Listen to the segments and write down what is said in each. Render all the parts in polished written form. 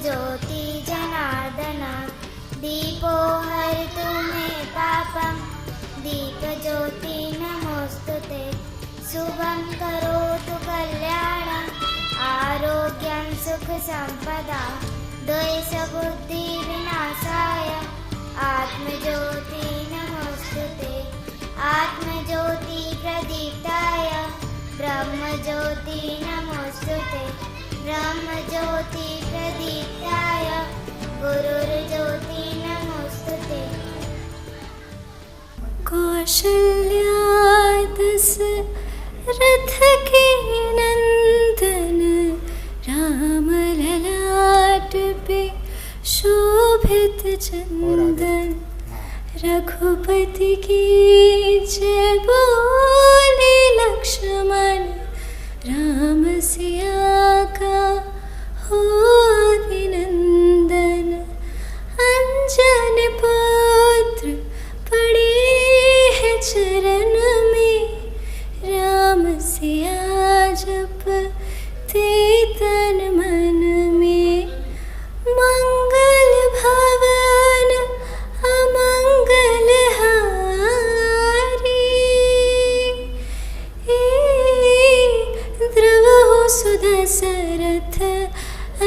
ज्योति जनार्दन दीपो हरतु मे पापं दीपज्योति नमोस्तुते शुभं करोतु कल्याणं आरोग्यं सुख संपदा द्वेषबुद्धि विनाशाय आत्मज्योति नमोस्तुते आत्मज्योति प्रदीप्ताय ब्रह्मज्योति नमोस्तुते ब्रह्मज्योति प्रदीप्ताय गुरुर्ज्योति नमोस्तुते। कौशल्या दशरथ के नंदन राम ललाट पे शोभित चंदन रघुपति की जय बोले लक्ष्मण राम सिया का हो अभिनंदन अंजन पुत्र पड़े हैं चरण में राम सिया जपते तन मन में मंगल भवन अमंगल हारी द्रवहु सुदशरथ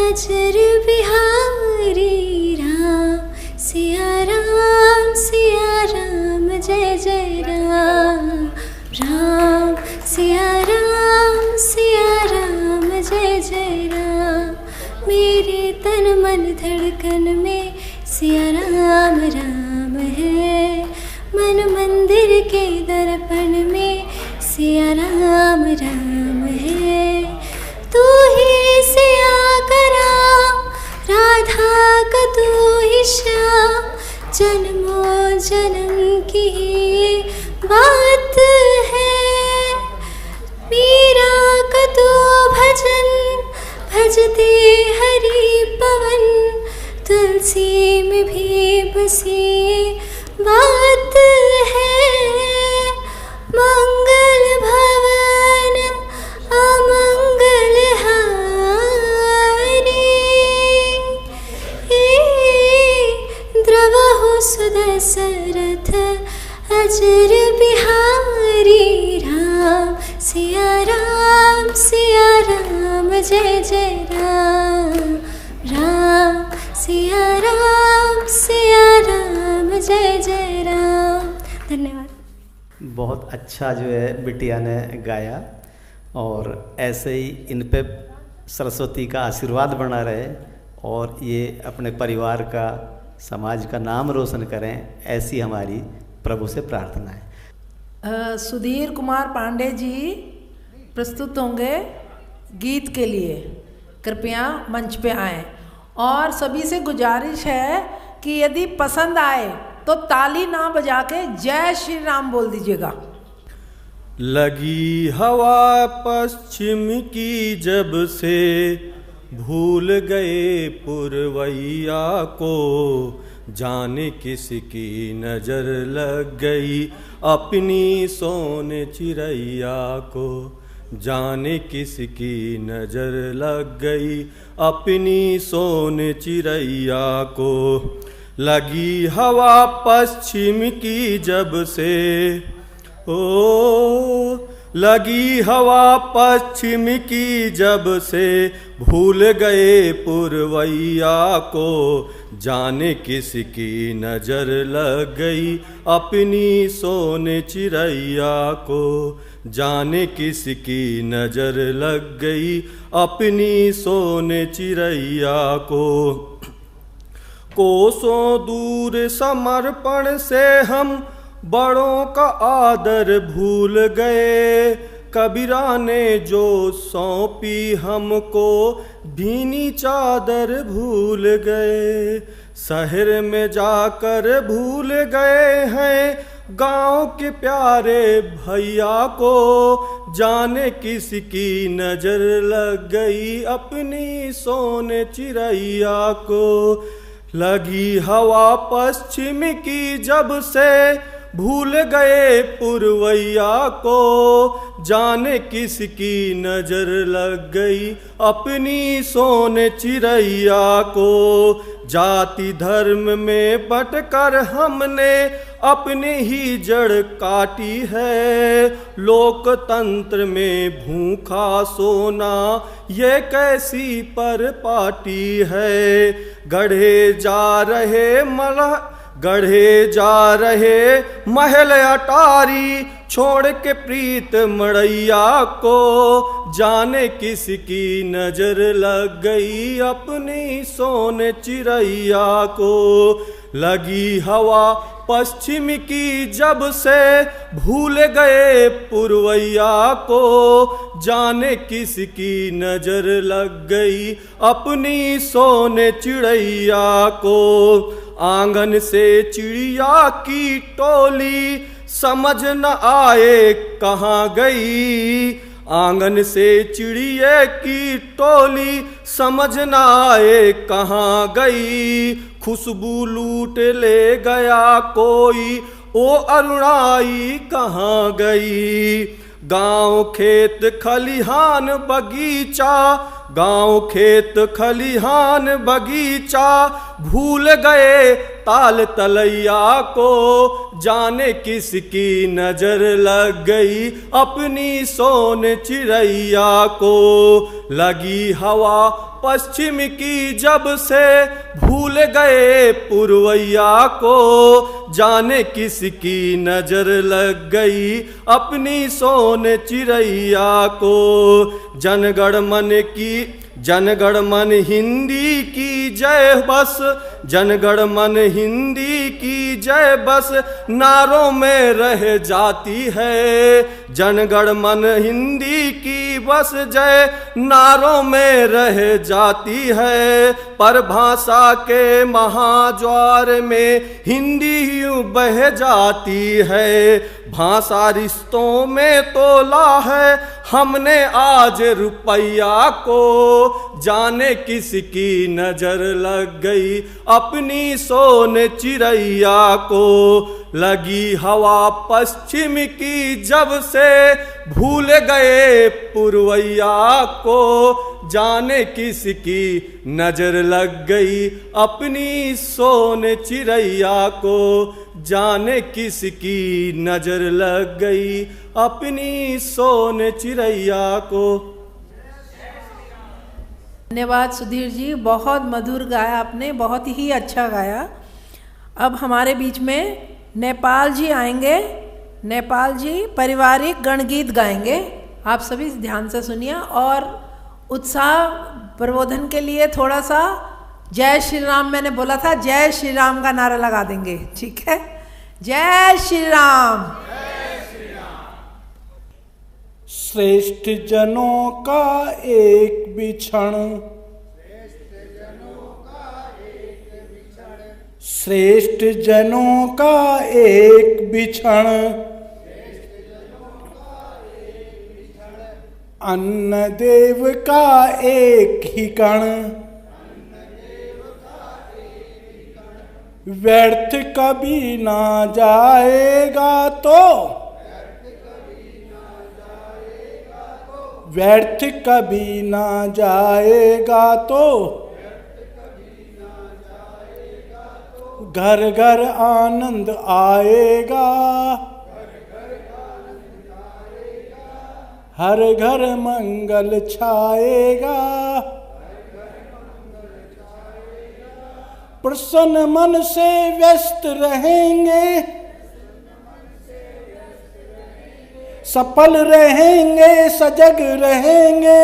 अजर बिहारी राम सिया राम जय जय राम राम सिया राम जय जय राम मेरे तन मन धड़कन में सिया राम राम है मन मंदिर के दर्पण में सिया राम राम है तू ही सिया का राम राधा का तू ही श्याम जन्मों जन्म की बात है मीरा का तू भजन भजते हरि पवन तुलसी में भी बसी बात है मंगल भवन अमंगल हारी द्रवहु सुदशरथ अजर बिहारी राम सिया राम जय जय राम राम सिया राम जय जय राम। धन्यवाद। बहुत अच्छा जो है बिटिया ने गाया और ऐसे ही इन पे सरस्वती का आशीर्वाद बना रहे और ये अपने परिवार का समाज का नाम रोशन करें, ऐसी हमारी प्रभु से प्रार्थना है। सुधीर कुमार पांडे जी प्रस्तुत होंगे गीत के लिए, कृपया मंच पे आएं और सभी से गुजारिश है कि यदि पसंद आए तो ताली ना बजा के जय श्री राम बोल दीजिएगा। लगी हवा पश्चिम की जब से भूल गए पुरवैया को जाने किसकी नजर लग गई अपनी सोने चिड़ैया को जाने किसकी नजर लग गई अपनी सोने चिड़ैया को लगी हवा पश्चिम की जब से ओ लगी हवा पश्चिम की जब से भूल गए पुरवैया को जाने किसकी नजर लग गई अपनी सोने चिड़ैया को जाने किसकी नजर लग गई अपनी सोने चिड़ैया को कोसों दूर समर्पण से हम बड़ों का आदर भूल गए कबीरा ने जो सौंपी हमको भीनी चादर भूल गए शहर में जाकर भूल गए हैं गांव के प्यारे भैया को जाने किसकी नजर लग गई अपनी सोने चिड़ैया को लगी हवा पश्चिम की जब से भूल गए पुरवैया को, जाने किसकी नजर लग गई अपनी सोने चिड़ैया को। जाति धर्म में बंटकर हमने अपनी ही जड़ काटी है, लोकतंत्र में भूखा सोना ये कैसी परपाटी है। गढ़े जा रहे महल अटारी, छोड़ के प्रीत मड़ैया को, जाने किसकी नजर लग गई अपनी सोने चिड़ैया को। लगी हवा पश्चिम की जब से भूल गए पुरवैया को, जाने किसकी नजर लग गई अपनी सोने चिड़ैया को। आंगन से चिड़िया की टोली समझ न आए कहाँ गई, आंगन से चिड़िया की टोली समझ न आए कहाँ गई। खुशबू लूट ले गया कोई, ओ अरुणाई कहाँ गई। गांव खेत खलिहान बगीचा, गांव खेत खलिहान बगीचा, भूल गए ताल तलैया को, जाने किसकी नजर लग गई अपनी सोने चिड़ैया को। लगी हवा पश्चिम की जब से भूल गए पुरवैया को, जाने किसकी नजर लग गई अपनी सोने चिड़ैया को। जनगण मन हिंदी की जय बस, जनगण मन हिंदी की जय बस नारों में रह जाती है। जनगण मन हिंदी की बस जय नारों में रह जाती है, पर भाषा के महाज्वार में हिंदी यूं बह जाती है। भाषा रिश्तों में तोला है हमने आज रुपैया को, जाने किसकी नजर लग गई अपनी सोने चिड़ैया को। लगी हवा पश्चिम की जब से भूल गए पुरवैया को, जाने किसकी नजर लग गई अपनी सोने चिड़ैया को, जाने किसकी नजर लग गई अपनी सोने चिड़ैया को। धन्यवाद सुधीर जी, बहुत मधुर गाया आपने, बहुत ही अच्छा गाया। अब हमारे बीच में नेपाल जी आएंगे। नेपाल जी पारिवारिक गणगीत गाएंगे। आप सभी ध्यान से सुनिए और उत्साह प्रबोधन के लिए थोड़ा सा जय श्री राम, मैंने बोला था जय श्री राम का नारा लगा देंगे, ठीक है? जय श्री राम। श्रेष्ठ जनों का एक बिछड़, श्रेष्ठ जनों का एक बिछड़, अन्न देव का एक ही कण, व्यर्थ कभी ना जाएगा तो, व्यर्थ कभी ना जाएगा तो, घर घर आनंद आएगा, हर घर मंगल छाएगा, प्रसन्न मन से व्यस्त रहेंगे, सफल रहेंगे, सजग रहेंगे,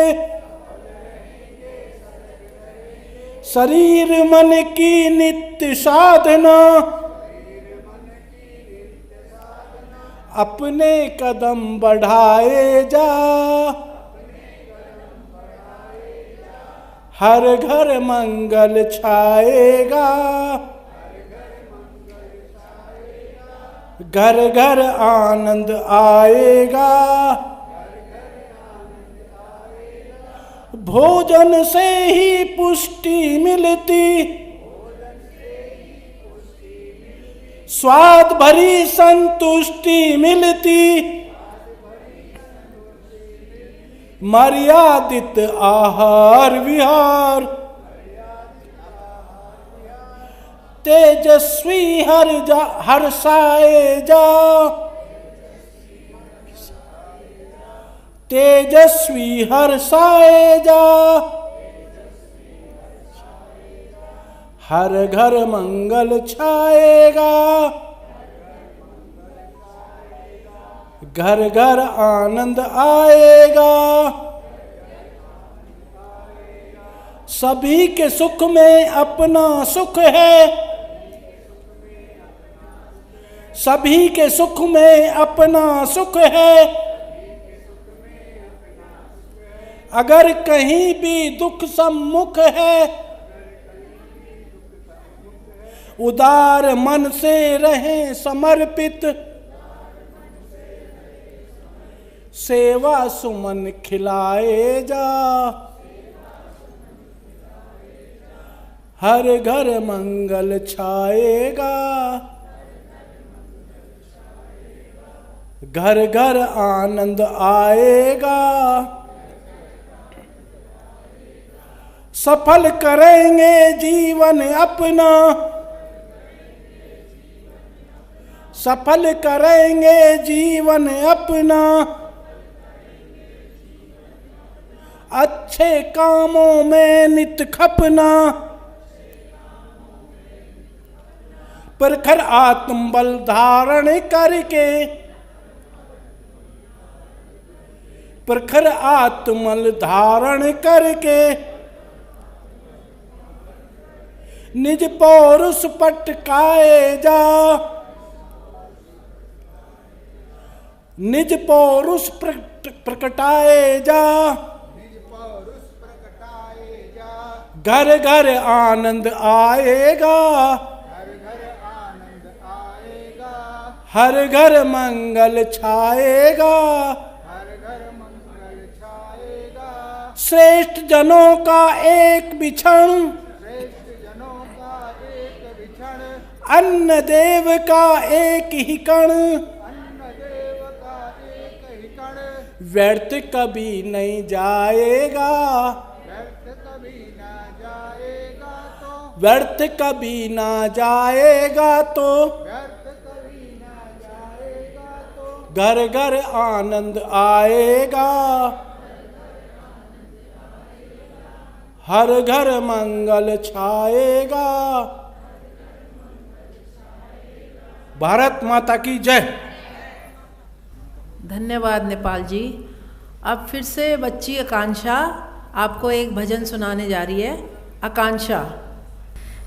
शरीर मन की नित्य साधना, अपने कदम बढ़ाए जा, हर घर मंगल छाएगा, घर घर आनंद आएगा, भोजन से ही पुष्टि मिलती, स्वाद भरी संतुष्टि मिलती, मर्यादित आहार विहार, तेजस्वी हर्षाए जा, तेजस्वी हर्षाए जा, हर घर मंगल छाएगा, घर घर आनंद आएगा, सभी के सुख में अपना सुख है, सभी के सुख में अपना सुख है, अगर कहीं भी दुख सम्मुख है, उदार मन से रहें समर्पित, सेवा सुमन खिलाए जा, हर घर मंगल छाएगा, घर घर आनंद आएगा, सफल करेंगे जीवन अपना, सफल करेंगे जीवन अपना, अच्छे कामों में नित खपना, प्रखर आत्मबल धारण करके, प्रखर आत्मबल धारण करके, निज पौरुष पटकाए जा, निज पौरुष प्रकटाए जा, घर घर आनंद आएगा, हर घर मंगल छाएगा, श्रेष्ठ जनों का एक बिछण, अन्न देव का एक ही कण, व्यर्थ कभी नहीं जाएगा, व्यर्थ कभी ना जाएगा तो, घर घर आनंद आएगा, हर घर मंगल छाएगा। भारत माता की जय। धन्यवाद नेपाल जी। अब फिर से बच्ची आकांक्षा आपको एक भजन सुनाने जा रही है। आकांक्षा।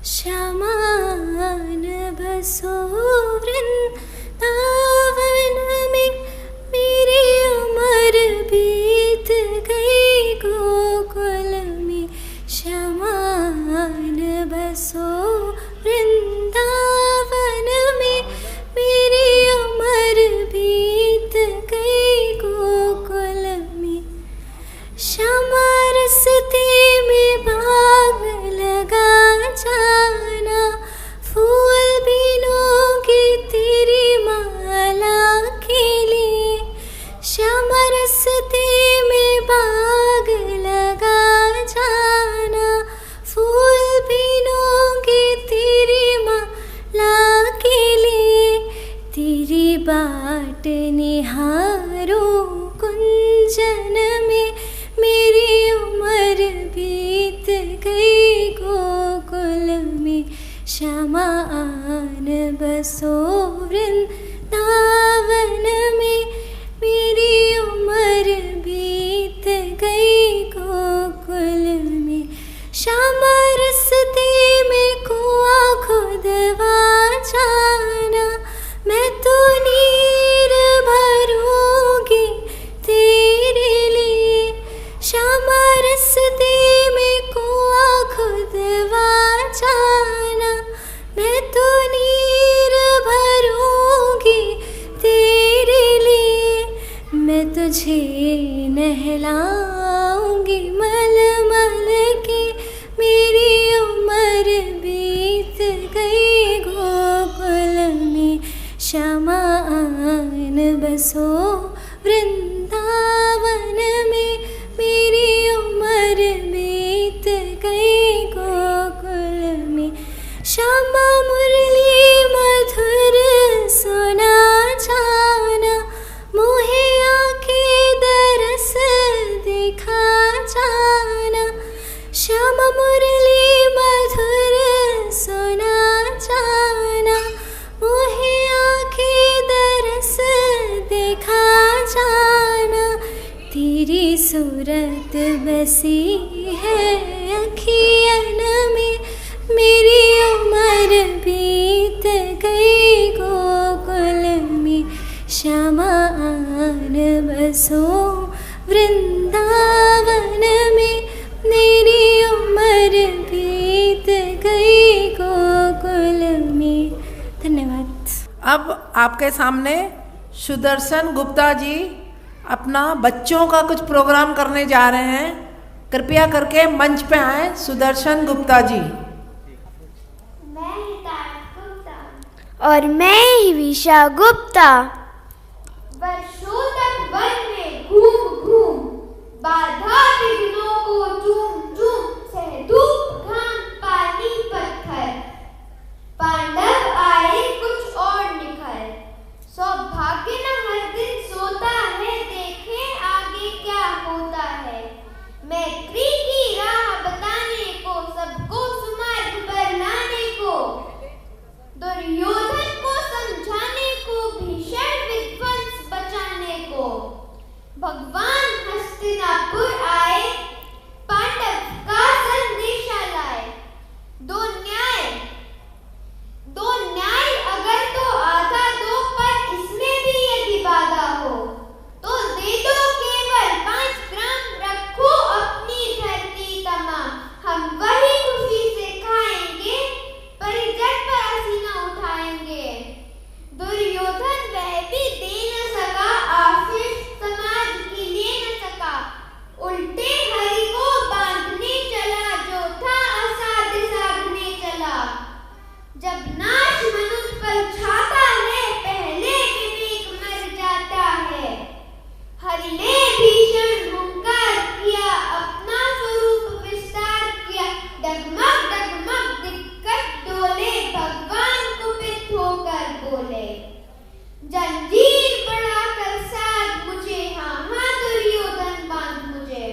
श्यामान बसो वृंदावन में, मेरी उम्र बीत गई गोकुल में। श्यामान बसो वृंदावन में, मेरी उम्र बीत गई गोकुल में। श्यामा रस्ते में बाग लगा जाना, फूल बीनोगी तेरी माला के लिए। श्यामा रस्ते में बाग लगा जाना, फूल बीनोगी तेरी माला के लिए। तेरी बाट निहारो कुंजन में, मेरी उम्र बीत गई गोकुल में। श्यामा आन बसो वृंदावन में, मेरी उम्र बीत गई गोकुल में। श्यामा रस्ते में कुआं खुदवा जाना, मैं तो नीर भरूंगी तेरे लिए। श्यामा रस्ते में कुआं खुदवा जाना, मैं तो नीर भरूंगी तेरे लिए। मैं तुझे नहलाऊंगी मल मल के, मेरी उम्र बीत गई गोकुल में। श्यामा आन बसो वृंदावन में, मेरी उम्र बीत गई गोकुल में। श्यामा मुरली मधुर सुना जाना, मोहे आँखें दरस दिखा जाना। श्यामा मुरली मधुर सुना जाना, मोहे आँखें दरस दिखा जाना। तेरी सूरत बसी है अखियन में, मेरी उम्र बीत गई गोकुल में। श्यामा आन बसो वृंदावन में, मेरी उम्र बीत गई गोकुल में। धन्यवाद। अब आपके सामने सुदर्शन गुप्ता जी अपना बच्चों का कुछ प्रोग्राम करने जा रहे हैं। कृपया करके मंच पे आए सुदर्शन गुप्ता जी। मैं हितार्थ गुप्ता और मैं हिविशा गुप्ता। वर्षों तक वन में घूम घूम, बाधा विघ्नों को चूम चूम, सह धूप घाम पानी पत्थर, पांडव आए कुछ और निखर। सौभाग्य न हर दिन सोता है, देखें आगे क्या होता है। मैत्री की राह बताने को, सबको सुमार्ग पर लाने को, दुर्योधन को समझाने को, भीषण विध्वंस बचाने को। भगवान हस्तिनापुर आए, पांडव का संदेशा लाए। दो न्याय अगर तो आधा दो, पर इसमें भी यदि बाधा हो तो दे दो केवल 5 ग्राम, रखो अपनी धरती तमाम। हम वही खुशी से खाएंगे, परिजन पर पसीना उठाएंगे। दुर्योधन वह भी दे न सका, आशीष समाज की ले न सका। उल्टे हरि को बांधने चला, जो था असाध्य साधने चला। जब नाश मनुष्य पर छाता है, पहले विवेक मर जाता है। हरि ने भीषण हुंकार किया, अपना स्वरूप विस्तार किया। डगमग डगमग दिक्कत डोले, भगवान कुपित होकर बोले। जंजीर बढ़ाकर साध मुझे, हाँ हाँ दुर्योधन बांध मुझे।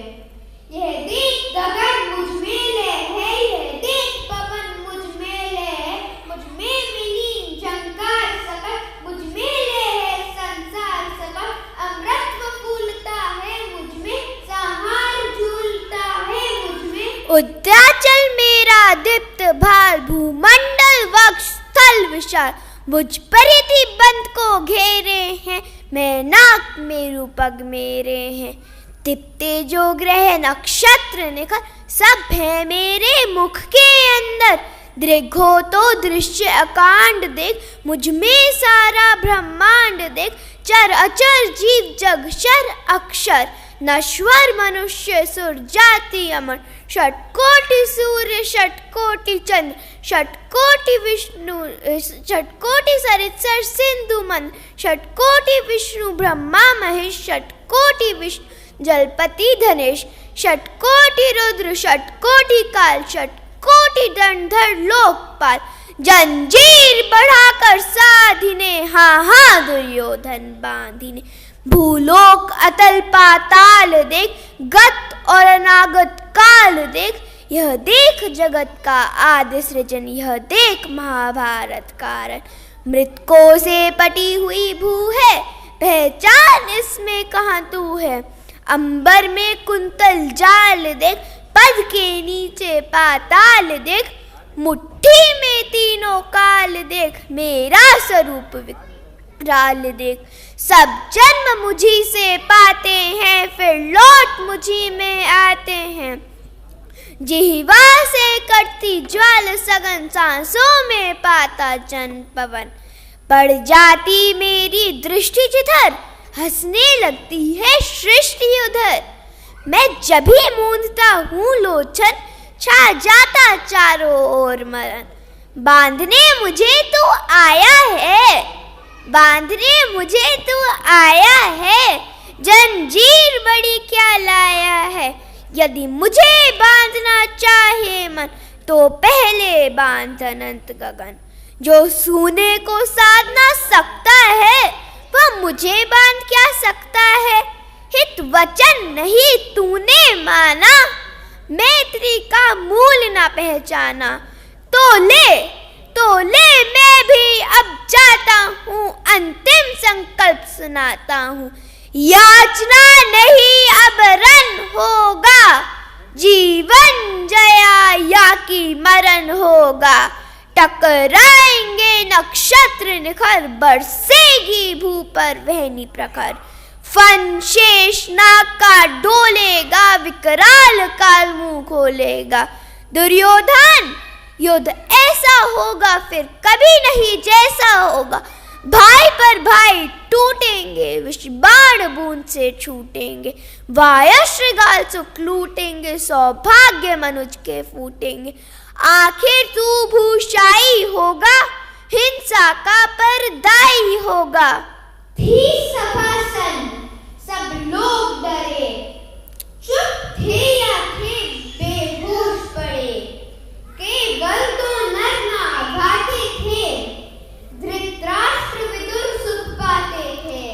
यह देख गगन मुझ में लय है, यह देख पवन मुझ में लय है। मुझ में विलीन झंकार सकट, मुझ में लय है संसार सकट। अमृत फूलता है मुझ में, संहार झूलता है मुझ में। उद्याचल मेरा दीप्त भार, भूमंडल वक्ष स्थल विशाल। मुझ परिधि बंद को घेरे हैं, मैं नाक मेरु पग मेरे हैं। दीप्ते जो ग्रह नक्षत्र निखर, सब है मेरे मुख के अंदर। दृघ हो तो दृश्य अकांड देख, मुझ में सारा ब्रह्मांड देख। चर अचर जीव जग शर अक्षर, नश्वर मनुष्य सुर जाति अमर। षटकोटि सूर्य षटकोटि चंद्र, षटकोटि विष्णु षटकोटि सरित्सर सिंधु मन। षटकोटि विष्णु ब्रह्मा महेश, षटकोटि विष्णु जलपति धनेश। षटकोटि रुद्र षटकोटि काल, षटकोटि दंडधर लोकपाल। जंजीर बढ़ाकर साधिने, हाँ हाँ दुर्योधन बांधिने। भूलोक अतल पाताल देख, गत और अनागत काल देख। यह देख जगत का आदि सृजन, यह देख महाभारत कारण। मृतकों से पटी हुई भू है, पहचान इसमें कहाँ तू है। अंबर में कुंतल जाल देख, पद के नीचे पाताल देख। मुट्ठी में तीनों काल देख, मेरा स्वरूप विकराल देख। सब जन्म मुझी से पाते हैं, फिर लौट मुझी में आते हैं। जिह्वा से करती ज्वाल सघन, सांसों में पाता जन पवन। पड़ जाती मेरी दृष्टि जिधर, हंसने लगती है सृष्टि उधर। मैं जब भी मूंदता हूँ लोचन, छा जाता चारों ओर मरण। बांधने मुझे तो आया है, बांधने मुझे तू आया है, जंजीर बड़ी क्या लाया है। यदि मुझे बांधना चाहे मन, तो पहले बांध अनंत गगन। जो सूने को साध ना सकता है, वह मुझे बांध क्या सकता है। हित वचन नहीं तूने माना, मैत्री का मूल ना पहचाना। तो ले मैं भी अब जाता हूँ, अंतिम संकल्प सुनाता हूँ। याचना नहीं अब रन होगा, जीवन जया या कि मरण होगा। टकराएंगे नक्षत्र निखर, बरसेगी भू पर वहनी प्रखर। फन शेष नाका डोलेगा, विकराल काल मुंह खोलेगा। दुर्योधन युद्ध ऐसा होगा फिर कभी नहीं जैसा होगा। भाई पर भाई टूटेंगे, विष बाण बूंद से छूटेंगे। वाया श्रृगाल सुख लूटेंगे, सौभाग्य मनुज के फूटेंगे। आखिर तू भूषाई होगा, हिंसा का परदाई होगा। थी सभा सन, सब लोग डरे, चुप थे या थे बेहोश पड़े। केवल दो नर नाभाते थे, धृतराष्ट्र विदुर सुख पाते थे।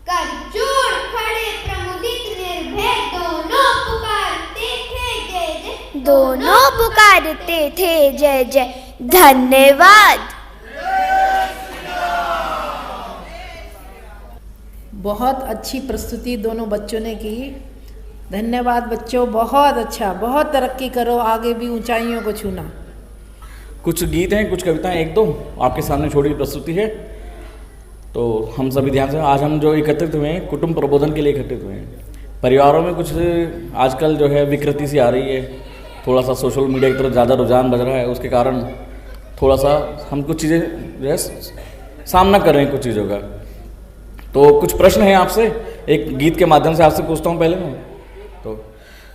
कर जोड़ खड़े प्रमुदित निर्भय, दोनों पुकारते थे जय जय। दोनों पुकारते थे जय जय। धन्यवाद। बहुत अच्छी प्रस्तुति दोनों बच्चों ने की। धन्यवाद बच्चों, बहुत अच्छा, बहुत तरक्की करो, आगे भी ऊंचाइयों को छूना। कुछ गीत हैं, कुछ कविताएं, एक दो आपके सामने छोटी प्रस्तुति है। तो हम सभी ध्यान से, आज हम जो एकत्रित हुए हैं कुटुंब प्रबोधन के लिए एकत्रित हुए हैं। परिवारों में कुछ आजकल जो है विकृति सी आ रही है, थोड़ा सा सोशल मीडिया की तरफ ज़्यादा रुझान बढ़ रहा है, उसके कारण थोड़ा सा हम कुछ चीज़ें जो है सामना कर रहे हैं कुछ चीज़ों का। तो कुछ प्रश्न हैं आपसे, एक गीत के माध्यम से आपसे पूछता हूँ पहले मैं। तो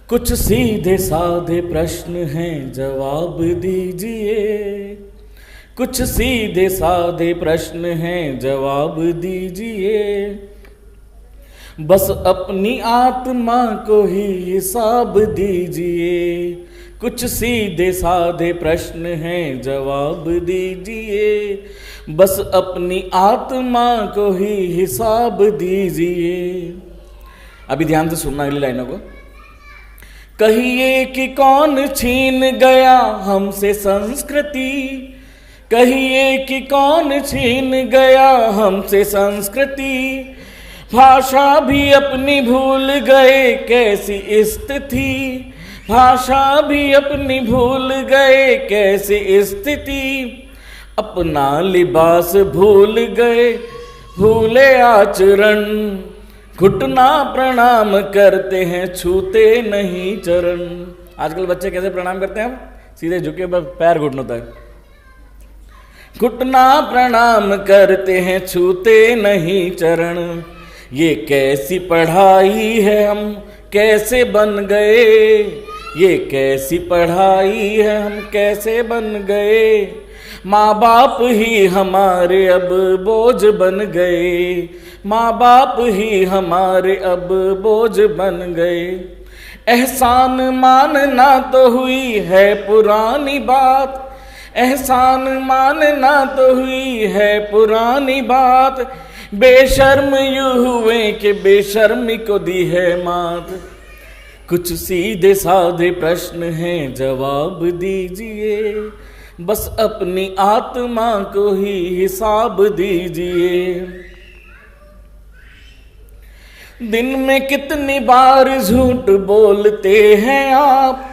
कुछ सीधे साधे प्रश्न हैं, जवाब दीजिए। कुछ सीधे साधे प्रश्न हैं, जवाब दीजिए। बस अपनी आत्मा को ही हिसाब दीजिए। कुछ सीधे साधे प्रश्न हैं, जवाब दीजिए। बस अपनी आत्मा को ही हिसाब दीजिए। अभी ध्यान से सुनना अगली लाइनों को। कहिए कि कौन छीन गया हमसे संस्कृति। कहिए कि कौन छीन गया हमसे संस्कृति। भाषा भी अपनी भूल गए कैसी स्थिति। भाषा भी अपनी भूल गए कैसी स्थिति। अपना लिबास भूल गए, भूले आचरण। घुटना प्रणाम करते हैं, छूते नहीं चरण। आजकल बच्चे कैसे प्रणाम करते हैं? हम सीधे झुके पैर घुटनों तक। घुटना प्रणाम करते हैं, छूते नहीं चरण। ये कैसी पढ़ाई है, हम कैसे बन गए। ये कैसी पढ़ाई है, हम कैसे बन गए। माँ बाप ही हमारे अब बोझ बन गए। माँ बाप ही हमारे अब बोझ बन गए। एहसान मानना तो हुई है पुरानी बात। एहसान मानना तो हुई है पुरानी बात। बेशर्म यूं हुए कि बेशर्मी को दी है मात। कुछ सीधे साधे प्रश्न हैं, जवाब दीजिए। बस अपनी आत्मा को ही हिसाब दीजिए। दिन में कितनी बार झूठ बोलते हैं आप।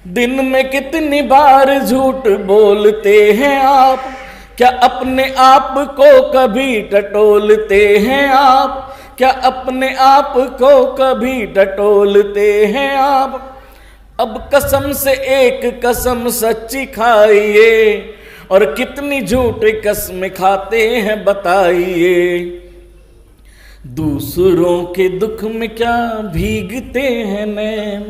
दिन में कितनी बार झूठ बोलते हैं आप। क्या अपने आप को कभी टटोलते हैं आप। क्या अपने आप को कभी टटोलते हैं आप। अब कसम से एक कसम सच्ची खाइए, और कितनी झूठी कसमें खाते हैं बताइए। दूसरों के दुख में क्या भीगते हैं नैन।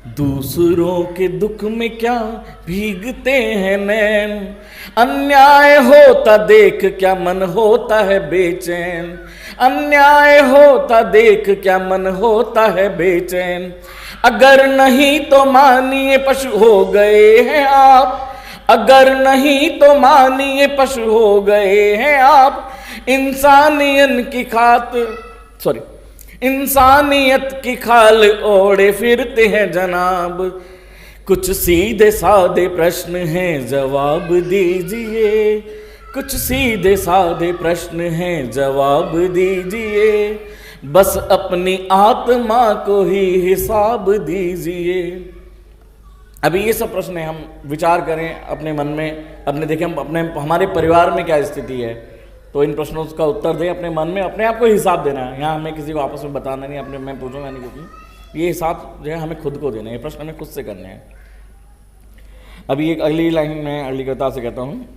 दूसरों के दुख में क्या भीगते हैं नैन, अन्याय होता देख क्या मन होता है बेचैन, अन्याय होता देख क्या मन होता है बेचैन। अगर नहीं तो मानिए पशु हो गए हैं आप, अगर नहीं तो मानिए पशु हो गए हैं आप, इंसानियत की इंसानियत की खाल ओढ़े फिरते हैं जनाब। कुछ सीधे साधे प्रश्न हैं जवाब दीजिए, कुछ सीधे साधे प्रश्न हैं जवाब दीजिए, बस अपनी आत्मा को ही हिसाब दीजिए। अभी ये सब प्रश्न हम विचार करें अपने मन में, अपने देखें हमारे परिवार में क्या स्थिति है, तो इन प्रश्नों का उत्तर दें अपने मन में, अपने आप को हिसाब देना है। यहाँ हमें किसी को आपस में बताना नहीं, अपने मैं पूछूंगा नहीं क्योंकि ये हिसाब जो है हमें खुद को देना है, ये प्रश्न हमें खुद से करने हैं। अभी एक अगली लाइन में अगली कविता से कहता हूँ।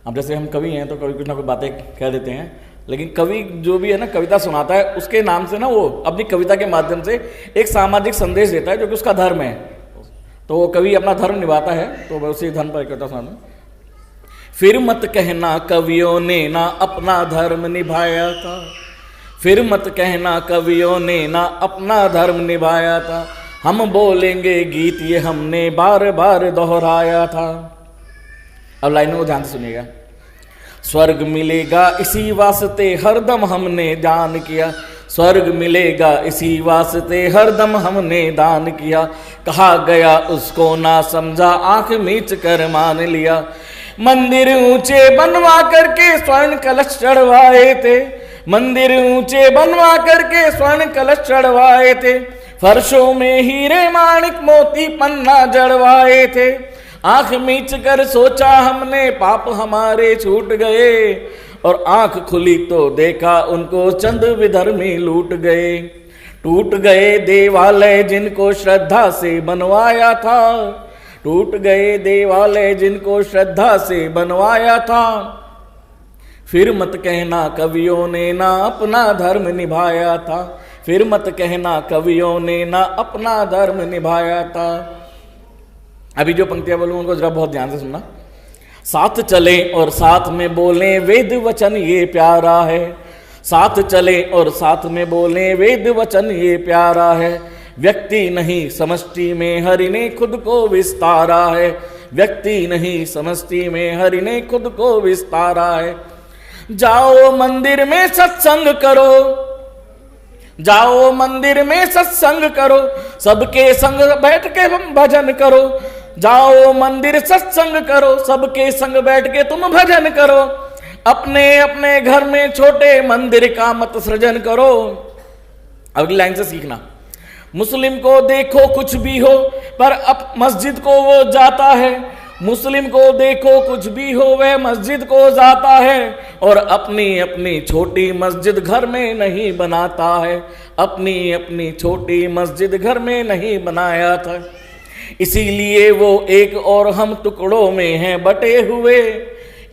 अब जैसे हम कवि हैं तो कभी कुछ ना कुछ बातें कह देते हैं, लेकिन कवि जो भी है ना कविता सुनाता है उसके नाम से ना वो अपनी कविता के माध्यम से एक सामाजिक संदेश देता है जो कि उसका धर्म है। तो वो कवि अपना धर्म निभाता है, तो मैं उसी धर्म पर कविता सुनाता हूँ। फिर मत कहना कवियों ने ना अपना धर्म निभाया था, फिर मत कहना कवियों ने ना अपना धर्म निभाया था, हम बोलेंगे गीत ये हमने बार बार दोहराया था। अब लाइनों को ध्यान से सुनिएगा। स्वर्ग मिलेगा इसी वास्ते हरदम हमने दान किया, स्वर्ग मिलेगा इसी वास्ते हरदम हमने दान किया, कहा गया उसको ना समझा आंख मीच कर मान लिया। मंदिर ऊंचे बनवा करके स्वर्ण कलश चढ़वाए थे, मंदिर ऊंचे बनवा करके स्वर्ण कलश चढ़वाए थे, फर्शों में हीरे माणिक मोती पन्ना जड़वाए थे। आंख मीच कर सोचा हमने पाप हमारे छूट गए, और आंख खुली तो देखा उनको चंद विधर्मी लूट गए। टूट गए देवालय जिनको श्रद्धा से बनवाया था, टूट गए देवालय जिनको श्रद्धा से बनवाया था। फिर मत कहना कवियों ने ना अपना धर्म निभाया था, फिर मत कहना कवियों ने ना अपना धर्म निभाया था। अभी जो पंक्तियां बोलूं उनको जरा बहुत ध्यान से सुनना। साथ चले और साथ में बोलें वेद वचन ये प्यारा है, साथ चले और साथ में बोलें वेद वचन ये प्यारा है। व्यक्ति नहीं समष्टि में हरि ने खुद को विस्तारा है, व्यक्ति नहीं समष्टि में हरि ने खुद को विस्तारा है। जाओ मंदिर में सत्संग करो, जाओ मंदिर में सत्संग करो, सबके संग बैठ के भजन करो। जाओ मंदिर सत्संग करो, सबके संग बैठ के तुम भजन करो। अपने अपने घर में छोटे मंदिर का मत सृजन करो। अगली लाइन से सीखना। मुस्लिम को देखो कुछ भी हो पर अब मस्जिद को वो जाता है, मुस्लिम को देखो कुछ भी हो वह मस्जिद को जाता है, और अपनी अपनी छोटी मस्जिद घर में नहीं बनाता है, अपनी अपनी छोटी मस्जिद घर में नहीं बनाया था। इसीलिए वो एक और हम टुकड़ों में हैं बटे हुए,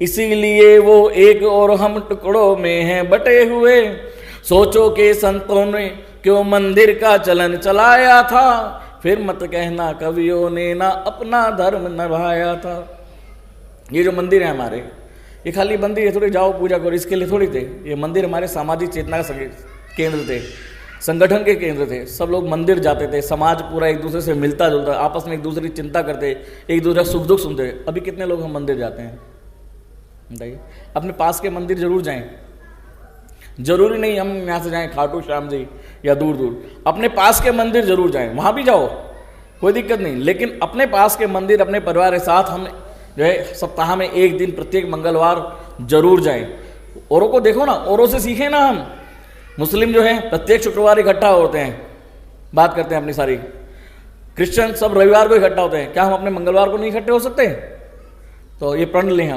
इसीलिए वो एक और हम टुकड़ों में हैं बटे हुए। सोचो के संतों ने क्यों मंदिर का चलन चलाया था, फिर मत कहना कवियों ने ना अपना धर्म निभाया था। ये जो मंदिर है हमारे, ये खाली मंदिर है थोड़ी जाओ पूजा करो इसके लिए थोड़ी थे। ये मंदिर हमारे सामाजिक चेतना का केंद्र थे, संगठन के केंद्र थे। सब लोग मंदिर जाते थे, समाज पूरा एक दूसरे से मिलता जुलता, आपस में एक दूसरे की चिंता करते, एक दूसरे का सुख दुख सुनते। अभी कितने लोग हम मंदिर जाते हैं बताइए। अपने पास के मंदिर जरूर जाएं, जरूरी नहीं हम यहाँ से जाएं खाटू श्याम जी या दूर दूर, अपने पास के मंदिर जरूर जाएं, वहाँ भी जाओ कोई दिक्कत नहीं, लेकिन अपने पास के मंदिर अपने परिवार के साथ हम जो है सप्ताह में एक दिन प्रत्येक मंगलवार जरूर जाएं। औरों को देखो ना, औरों से सीखें ना। हम मुस्लिम जो है प्रत्येक शुक्रवार इकट्ठा होते हैं, बात करते हैं अपनी सारी। क्रिश्चियन सब रविवार को इकट्ठा होते हैं, क्या हम अपने मंगलवार को नहीं इकट्ठे हो सकते? तो ये प्रण लें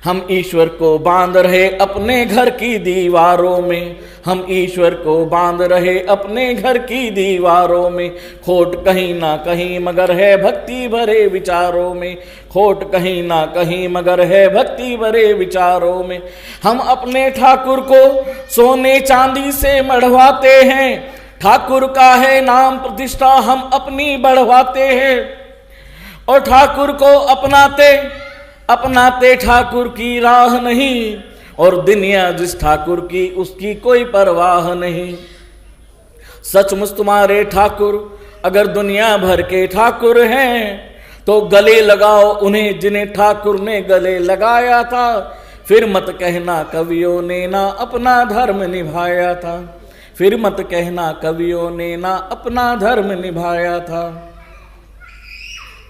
हम ईश्वर को बांध रहे अपने घर की दीवारों में, हम ईश्वर को बांध रहे अपने घर की दीवारों में। खोट कहीं ना कहीं मगर है भक्ति भरे विचारों में, खोट कहीं ना कहीं मगर है भक्ति भरे विचारों में। हम अपने ठाकुर को सोने चांदी से मढ़वाते हैं, ठाकुर का है नाम प्रतिष्ठा हम अपनी बढ़वाते हैं, और ठाकुर को अपनाते ठाकुर की राह नहीं, और दुनिया जिस ठाकुर की उसकी कोई परवाह नहीं। सचमुच तुम्हारे ठाकुर अगर दुनिया भर के ठाकुर हैं, तो गले लगाओ उन्हें जिन्हें ठाकुर ने गले लगाया था। फिर मत कहना कवियों ने ना अपना धर्म निभाया था, फिर मत कहना कवियों ने ना अपना धर्म निभाया था।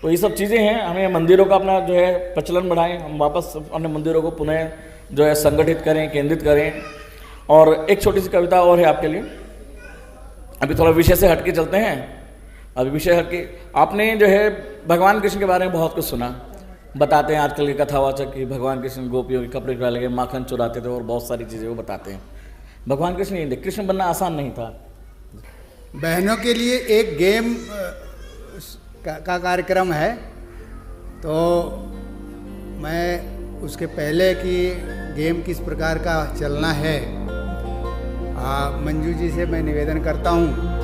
तो ये सब चीज़ें हैं, हमें मंदिरों का अपना जो है प्रचलन बढ़ाएं, हम वापस अपने मंदिरों को पुनः जो है संगठित करें, केंद्रित करें। और एक छोटी सी कविता और है आपके लिए, अभी थोड़ा विषय से हटके चलते हैं। अभी विषय हटके, आपने जो है भगवान कृष्ण के बारे में बहुत कुछ सुना, बताते हैं आजकल के कथावाचक कि भगवान कृष्ण गोपियों के कपड़े चुरा लगे, माखन चुराते थे और बहुत सारी चीज़ें वो बताते हैं। भगवान कृष्ण नहीं थे, कृष्ण बनना आसान नहीं था। बहनों के लिए एक गेम का कार्यक्रम है, तो मैं उसके पहले कि गेम किस प्रकार का चलना है, मंजू जी से मैं निवेदन करता हूँ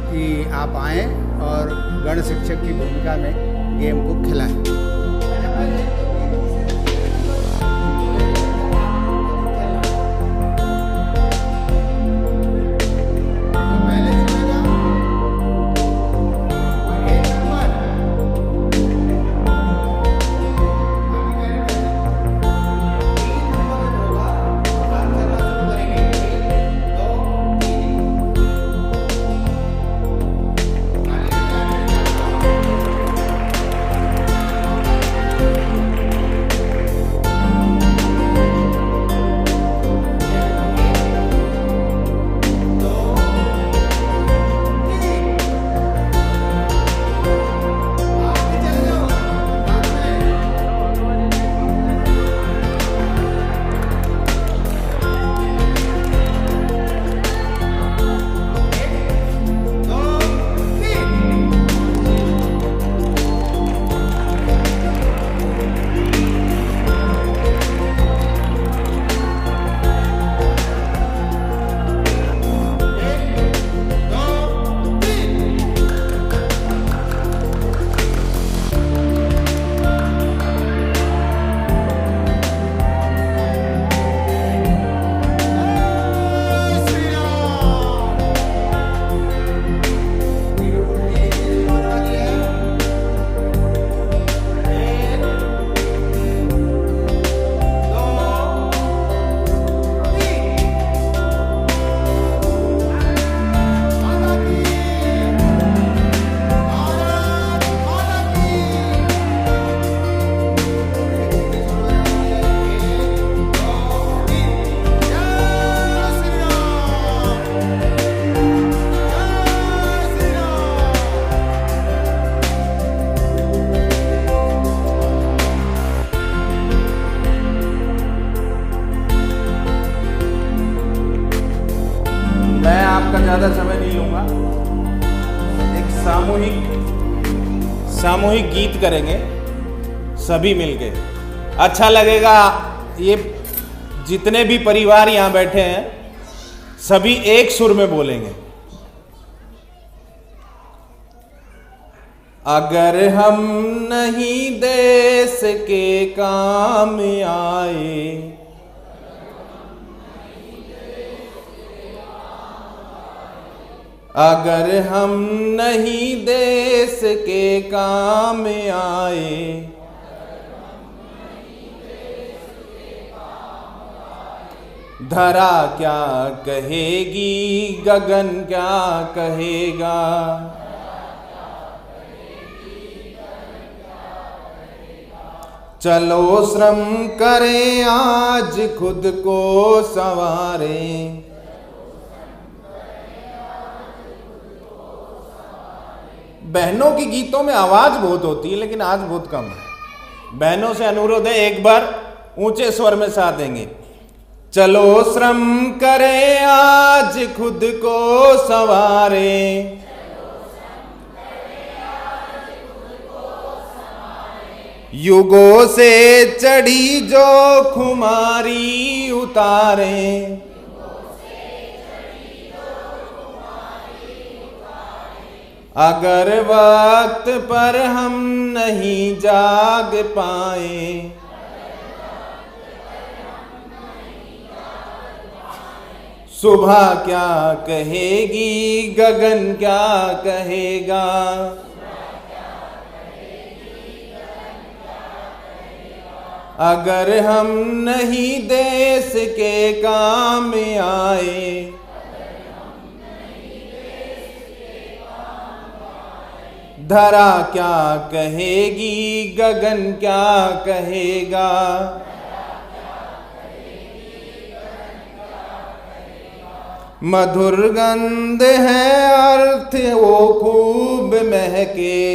कि आप आएँ और गण शिक्षक की भूमिका में गेम को खिलाएं। ज़्यादा समय नहीं लूँगा। एक सामूहिक गीत करेंगे सभी मिलके, अच्छा लगेगा। ये जितने भी परिवार यहाँ बैठे हैं सभी एक सुर में बोलेंगे। अगर हम नहीं देश के काम आए, अगर हम नहीं देश के काम आए, धरा क्या कहेगी, गगन क्या कहेगा। चलो श्रम करें आज खुद को संवारें, बहनों की गीतों में आवाज बहुत होती है लेकिन आज बहुत कम है। बहनों से अनुरोध है एक बार ऊंचे स्वर में साथ देंगे। चलो श्रम करें आज खुद को संवारें, युगों से चढ़ी जो खुमारी उतारें, अगर वक्त पर हम नहीं जाग पाए, सुबह क्या कहेगी गगन क्या कहेगा। अगर हम नहीं देश के काम आए, धरा क्या कहेगी गगन क्या कहेगा। मधुर गंध है अर्थ वो खूब महके,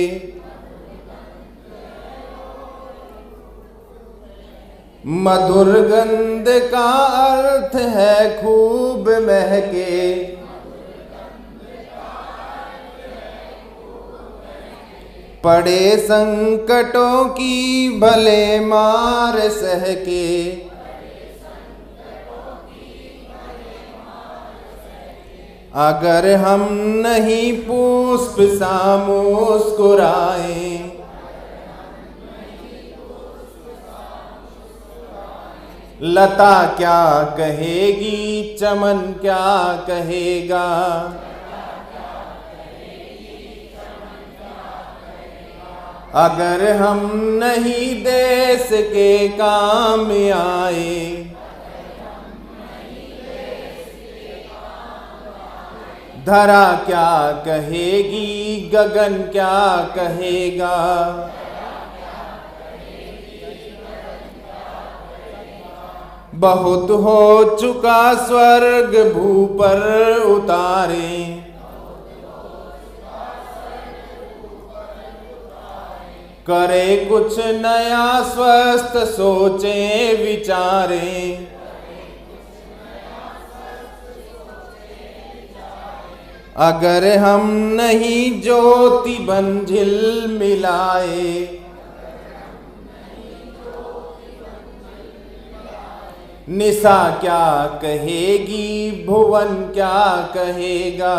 मधुर गंध का अर्थ है खूब महके। पड़े संकटों की भले मार सहके, अगर हम नहीं पुष्प सा मुस्कुराए, लता क्या कहेगी चमन क्या कहेगा। अगर हम नहीं देश के काम आए, धरा क्या कहेगी गगन क्या कहेगा। बहुत हो चुका स्वर्ग भू पर उतारे, करे कुछ नया स्वस्थ सोचे विचारे। अगर हम नहीं ज्योति बंझिल मिलाए, निशा क्या कहेगी भुवन क्या कहेगा।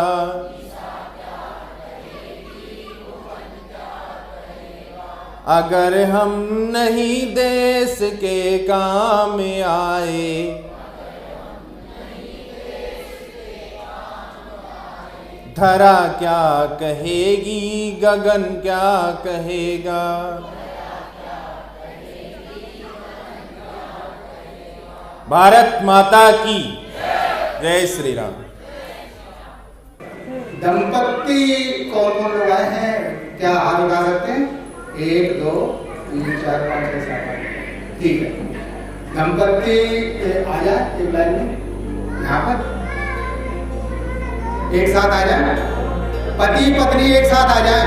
अगर हम नहीं देश के काम आए, धरा क्या कहेगी गगन क्या कहेगा। भारत माता की जय श्री राम। दंपत्ति कौन कौन लोग आए हैं, क्या हाथ उठा सकते हैं? 1 2 3 4 5 6 7 8। ठीक है, दंपत्ति आ जाए एक लाइन में, यहाँ पर एक साथ आ जाए, पति पत्नी एक साथ आ जाए।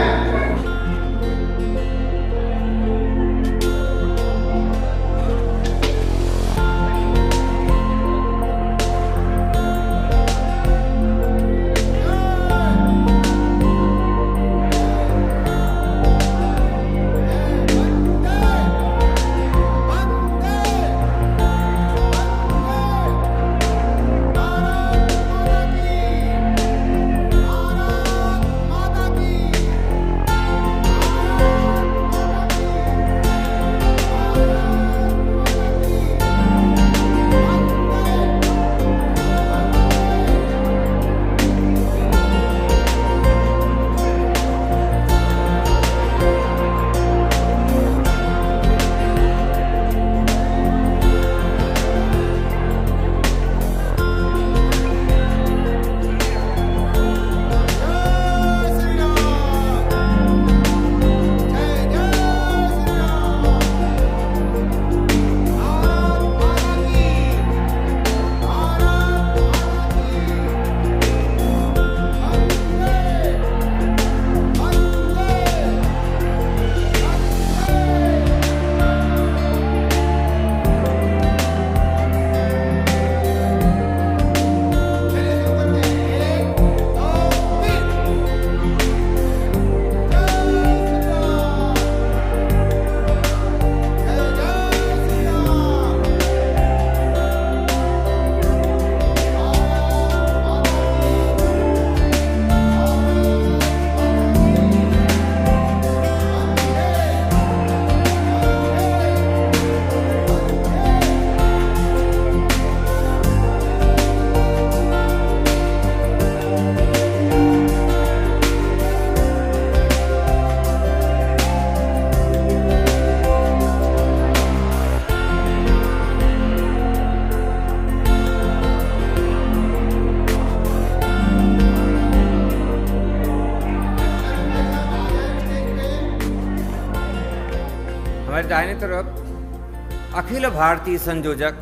तरफ अखिल भारतीय संयोजक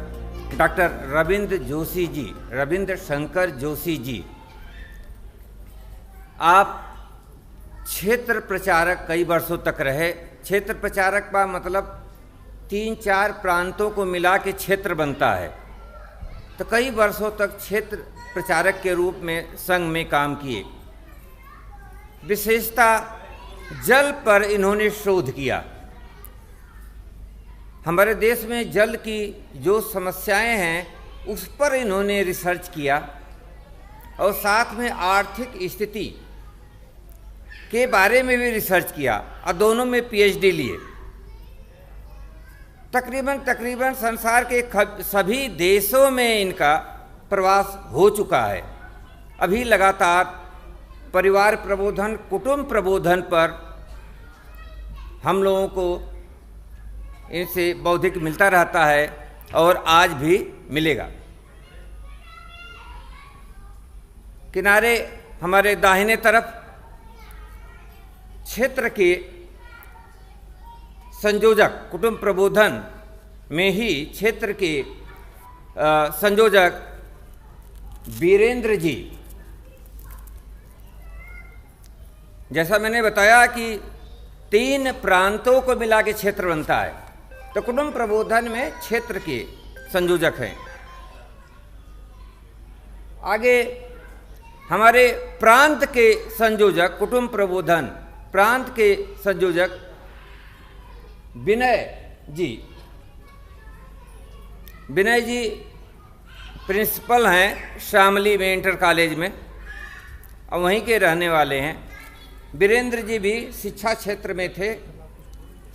डॉक्टर रविंद्र शंकर जोशी जी, आप क्षेत्र प्रचारक कई वर्षों तक रहे। क्षेत्र प्रचारक का मतलब 3-4 प्रांतों को मिला के क्षेत्र बनता है, तो कई वर्षों तक क्षेत्र प्रचारक के रूप में संघ में काम किए। विशेषतः जल पर इन्होंने शोध किया। हमारे देश में जल की जो समस्याएं हैं उस पर इन्होंने रिसर्च किया और साथ में आर्थिक स्थिति के बारे में भी रिसर्च किया और दोनों में पीएचडी लिए। तकरीबन संसार के सभी देशों में इनका प्रवास हो चुका है। अभी लगातार परिवार प्रबोधन, कुटुंब प्रबोधन पर हम लोगों को इनसे बौद्धिक मिलता रहता है और आज भी मिलेगा। किनारे हमारे दाहिने तरफ क्षेत्र के संयोजक, कुटुंब प्रबोधन में ही क्षेत्र के संयोजक वीरेंद्र जी। जैसा मैंने बताया कि 3 प्रांतों को मिला के क्षेत्र बनता है, तो कुटुंब प्रबोधन में क्षेत्र के संयोजक हैं। आगे हमारे प्रांत के संयोजक, कुटुंब प्रबोधन प्रांत के संयोजक विनय जी। विनय जी प्रिंसिपल हैं शामली में इंटर कॉलेज में और वहीं के रहने वाले हैं। वीरेंद्र जी भी शिक्षा क्षेत्र में थे,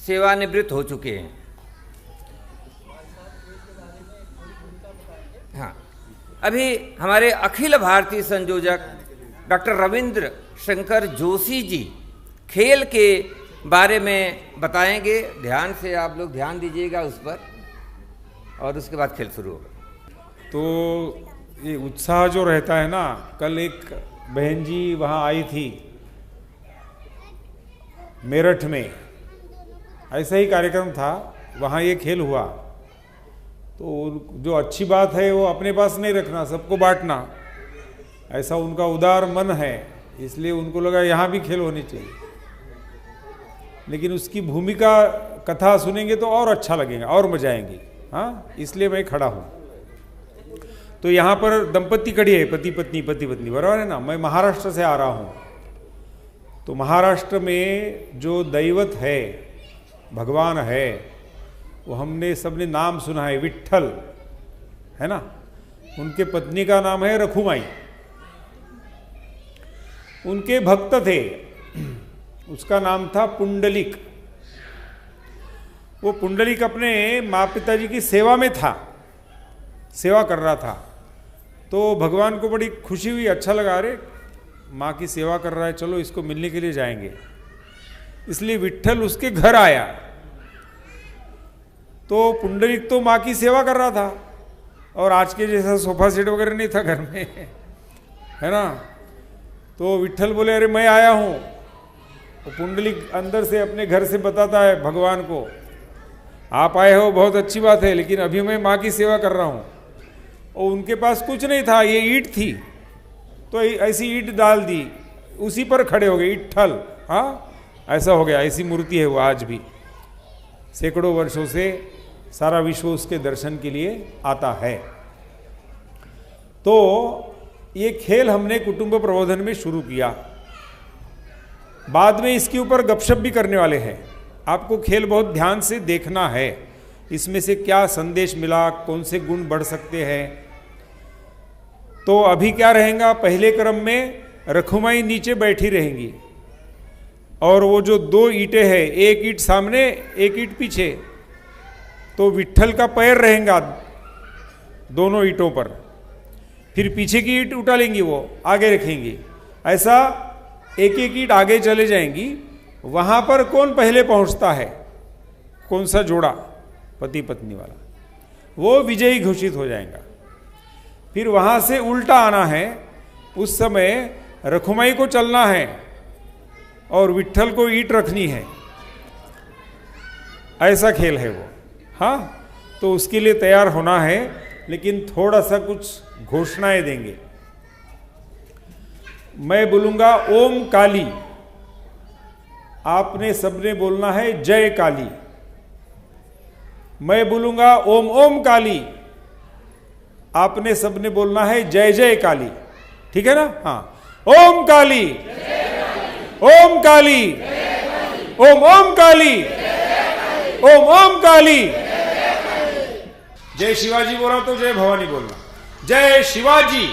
सेवानिवृत्त हो चुके हैं। हाँ, अभी हमारे अखिल भारतीय संयोजक डॉक्टर रविंद्र शंकर जोशी जी खेल के बारे में बताएंगे। ध्यान से आप लोग ध्यान दीजिएगा उस पर, और उसके बाद खेल शुरू होगा। तो ये उत्साह जो रहता है ना, कल एक बहन जी वहाँ आई थी मेरठ में, ऐसा ही कार्यक्रम था, वहाँ ये खेल हुआ। तो जो अच्छी बात है वो अपने पास नहीं रखना, सबको बांटना, ऐसा उनका उदार मन है, इसलिए उनको लगा यहाँ भी खेल होनी चाहिए। लेकिन उसकी भूमिका कथा सुनेंगे तो और अच्छा लगेगा और मजा आएंगी। हाँ, इसलिए मैं खड़ा हूँ। तो यहाँ पर दंपत्ति खड़ी है, पति पत्नी बराबर है ना। मैं महाराष्ट्र से आ रहा हूँ, तो महाराष्ट्र में जो दैवत है, भगवान है, वो हमने सबने नाम सुना है, विट्ठल है ना। उनके पत्नी का नाम है रखुमाई। उनके भक्त थे, उसका नाम था पुंडलिक। वो पुंडलिक अपने माँ पिताजी की सेवा में था, सेवा कर रहा था। तो भगवान को बड़ी खुशी हुई, अच्छा लगा, अरे माँ की सेवा कर रहा है, चलो इसको मिलने के लिए जाएंगे। इसलिए विट्ठल उसके घर आया। तो पुंडलिक तो माँ की सेवा कर रहा था, और आज के जैसा सोफा सेट वगैरह नहीं था घर में, है ना। तो विट्ठल बोले, अरे मैं आया हूँ। तो पुंडलिक अंदर से अपने घर से बताता है भगवान को, आप आए हो बहुत अच्छी बात है, लेकिन अभी मैं माँ की सेवा कर रहा हूँ। और उनके पास कुछ नहीं था, ये ईंट थी, तो ऐसी ईंट डाल दी, उसी पर खड़े हो गए, इट्ठल। हाँ, ऐसा हो गया, ऐसी मूर्ति है वो आज भी। सैकड़ों वर्षों से सारा विश्व उसके दर्शन के लिए आता है। तो ये खेल हमने कुटुंब प्रबोधन में शुरू किया। बाद में इसके ऊपर गपशप भी करने वाले हैं। आपको खेल बहुत ध्यान से देखना है, इसमें से क्या संदेश मिला, कौन से गुण बढ़ सकते हैं। तो अभी क्या रहेगा, पहले क्रम में रखुमाई नीचे बैठी रहेंगी, और वो जो 2 ईंटें हैं, एक ईंट सामने एक ईंट पीछे, तो विट्ठल का पैर रहेगा दोनों ईंटों पर। फिर पीछे की ईंट उठा लेंगी, वो आगे रखेंगी, ऐसा एक एक ईंट आगे चले जाएंगी। वहां पर कौन पहले पहुंचता है, कौन सा जोड़ा पति पत्नी वाला, वो विजयी घोषित हो जाएगा। फिर वहां से उल्टा आना है, उस समय रखुमाई को चलना है और विट्ठल को ईंट रखनी है। ऐसा खेल है वो। हाँ, तो उसके लिए तैयार होना है, लेकिन थोड़ा सा कुछ घोषणाएं देंगे। मैं बोलूंगा ओम काली, आपने सबने बोलना है जय काली। मैं बोलूंगा ओम ओम काली, आपने सबने बोलना है जय जय काली। ठीक है ना? हाँ, ओम काली, ओम काली, ओम ओम काली, ओम ओम काली। जय शिवाजी बोला तो जय भवानी बोलना। जय शिवाजी,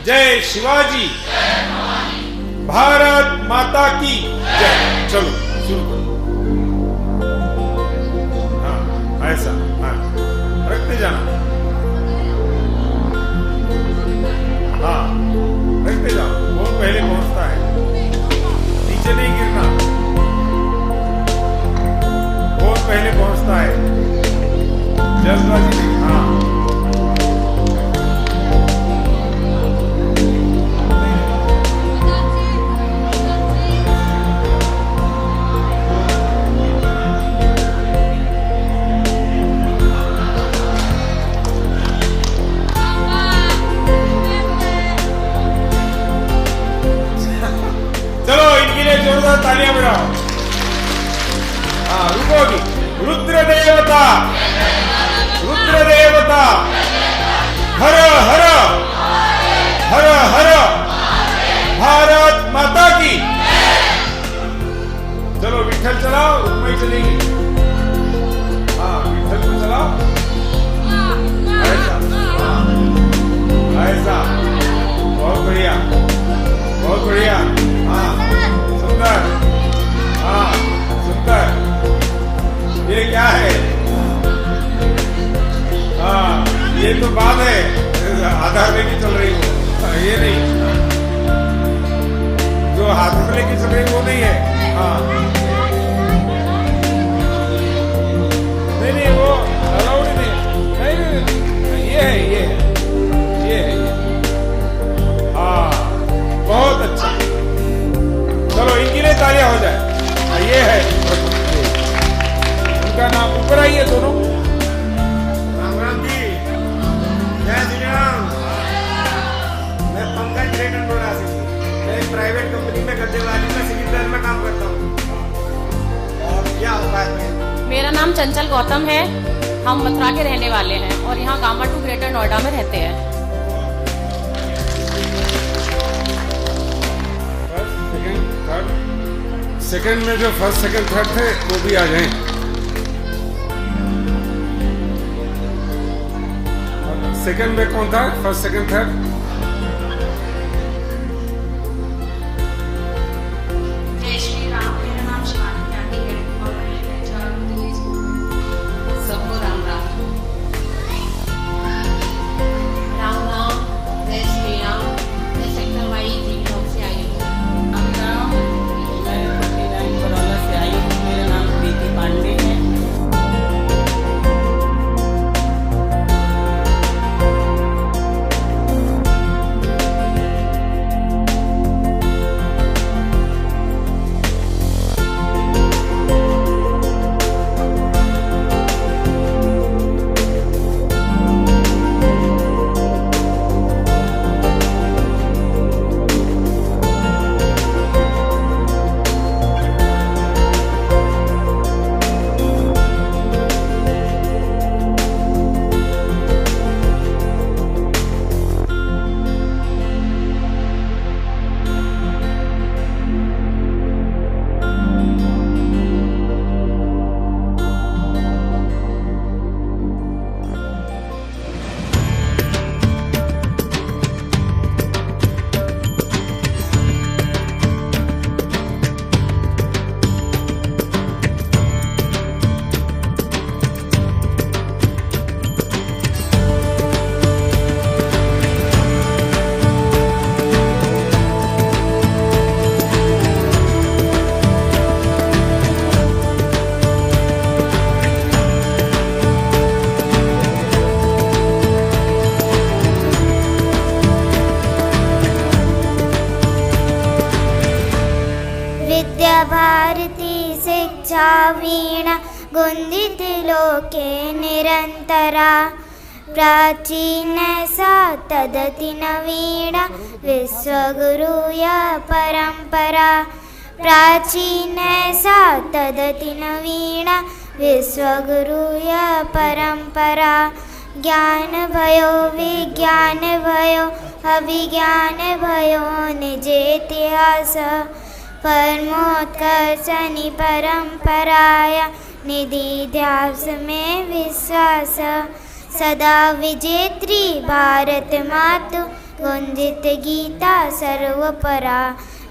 जय शिवाजी, भारत माता की जय। चलो शुरू करो। हाँ, ऐसा, हाँ, रखते जाना। हाँ, रखते जाओ, बहुत पहले पहुंचता है, नीचे नहीं गिरना, बहुत पहले पहुंचता है, जल्दबाजी नहीं। हाँ, जोरदार तालियां बजाओ। हाँ, रुकोगी। रुद्र देवता, रुद्र देवता, हर हर हर हर, भारत माता की। चलो विठल चलाओ, रुक्मई चलेगी। हाँ, विठल को चलाओ, ऐसा, हाँ, ऐसा, बहुत बढ़िया, बहुत बढ़िया। हाँ, सुंदर, हाँ, सुंदर। ये क्या है? हाँ, ये तो बात है, आधार लेके चल रही हो, ये नहीं, जो हाथ में लेके चल रही वो नहीं है। हाँ, नहीं नहीं, वो अलाउड नहीं, नहीं, ये है, ये है, ये है, ये। हाँ, बहुत अच्छा। चलो इनके लिए तालियां हो जाए। ये है उनका नाम, ऊपर आइए दोनों। राम राम जी, जय श्री राम। मैं पंकज ट्रेडर बोला से, मैं एक प्राइवेट कंपनी में गद्देवाली में सिलेंडर में काम करता हूँ। और क्या होता है? मेरा नाम चंचल गौतम है, हम मथुरा के रहने वाले हैं और यहाँ गामा 2 ग्रेटर नोएडा में रहते हैं। सेकंड में जो फर्स्ट सेकंड थर्ड थे वो भी आ जाएं। सेकंड में कौन था? First second third? जय श्री राम। मेरा नाम शिवानी जाटी है और मैं दिल्ली सबको राम राम। राम राम, जय श्री राम। मैं सेक्टर वाई जीवन से आई हूँ। से आई हूँ। मेरा नाम प्रीति पांडे है। भारती शिक्षा वीणा गुञ्जितलोके निरन्तरा प्राचीन सा तदति नवीना विश्वगुरुय परम्परा प्राचीन सा तदति नवीना विश्वगुरुय परम्परा ज्ञान भयो विज्ञान भयो अभिज्ञान भयो निज इतिहास परमोत्कर्षनि परम्पराया निधि ध्यास में विश्वास सदा विजेत्री भारत मातु गुंजित गीता सर्वपरा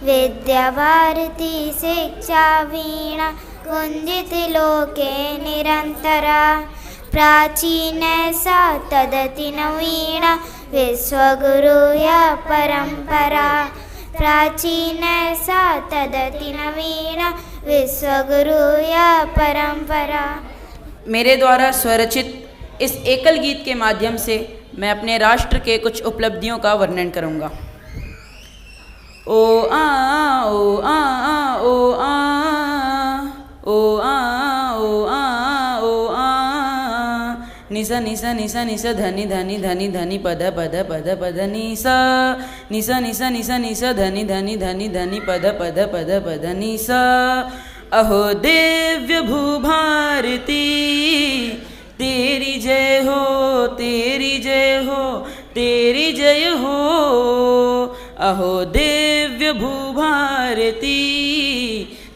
विद्या भारती शिक्षा वीणा गुंजित लोके निरंतरा प्राचीन सा तदति नवीना विश्वगुरुय परम्परा प्राचीन सा तदति नवीना विश्वगुरुय परम्परा। मेरे द्वारा स्वरचित इस एकल गीत के माध्यम से मैं अपने राष्ट्र के कुछ उपलब्धियों का वर्णन करूंगा। ओ आ ओ आ ओ आ ओ आ ओ आ ओ आ निस निस निस निस धनि धनि धनि धनि पद पद पद पद निस निस निस निस निस धनि धनि धनि धनि पद पद पद पद निस अहो दिव्य भूभारती तेरी जय हो तेरी जय हो तेरी जय हो अहो दिव्य भूभारती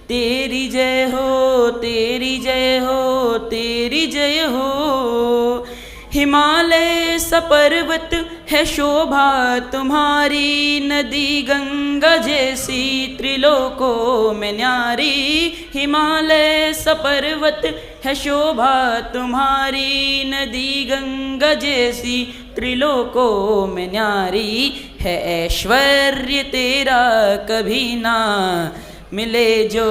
तेरी जय हो तेरी जय हो तेरी जय हो हिमालय सपर्वत है शोभा तुम्हारी नदी गंगा जैसी त्रिलोकों में न्यारी हिमालय सपर्वत है शोभा तुम्हारी नदी गंगा जैसी त्रिलोकों में न्यारी है ऐश्वर्य तेरा कभी ना मिले जो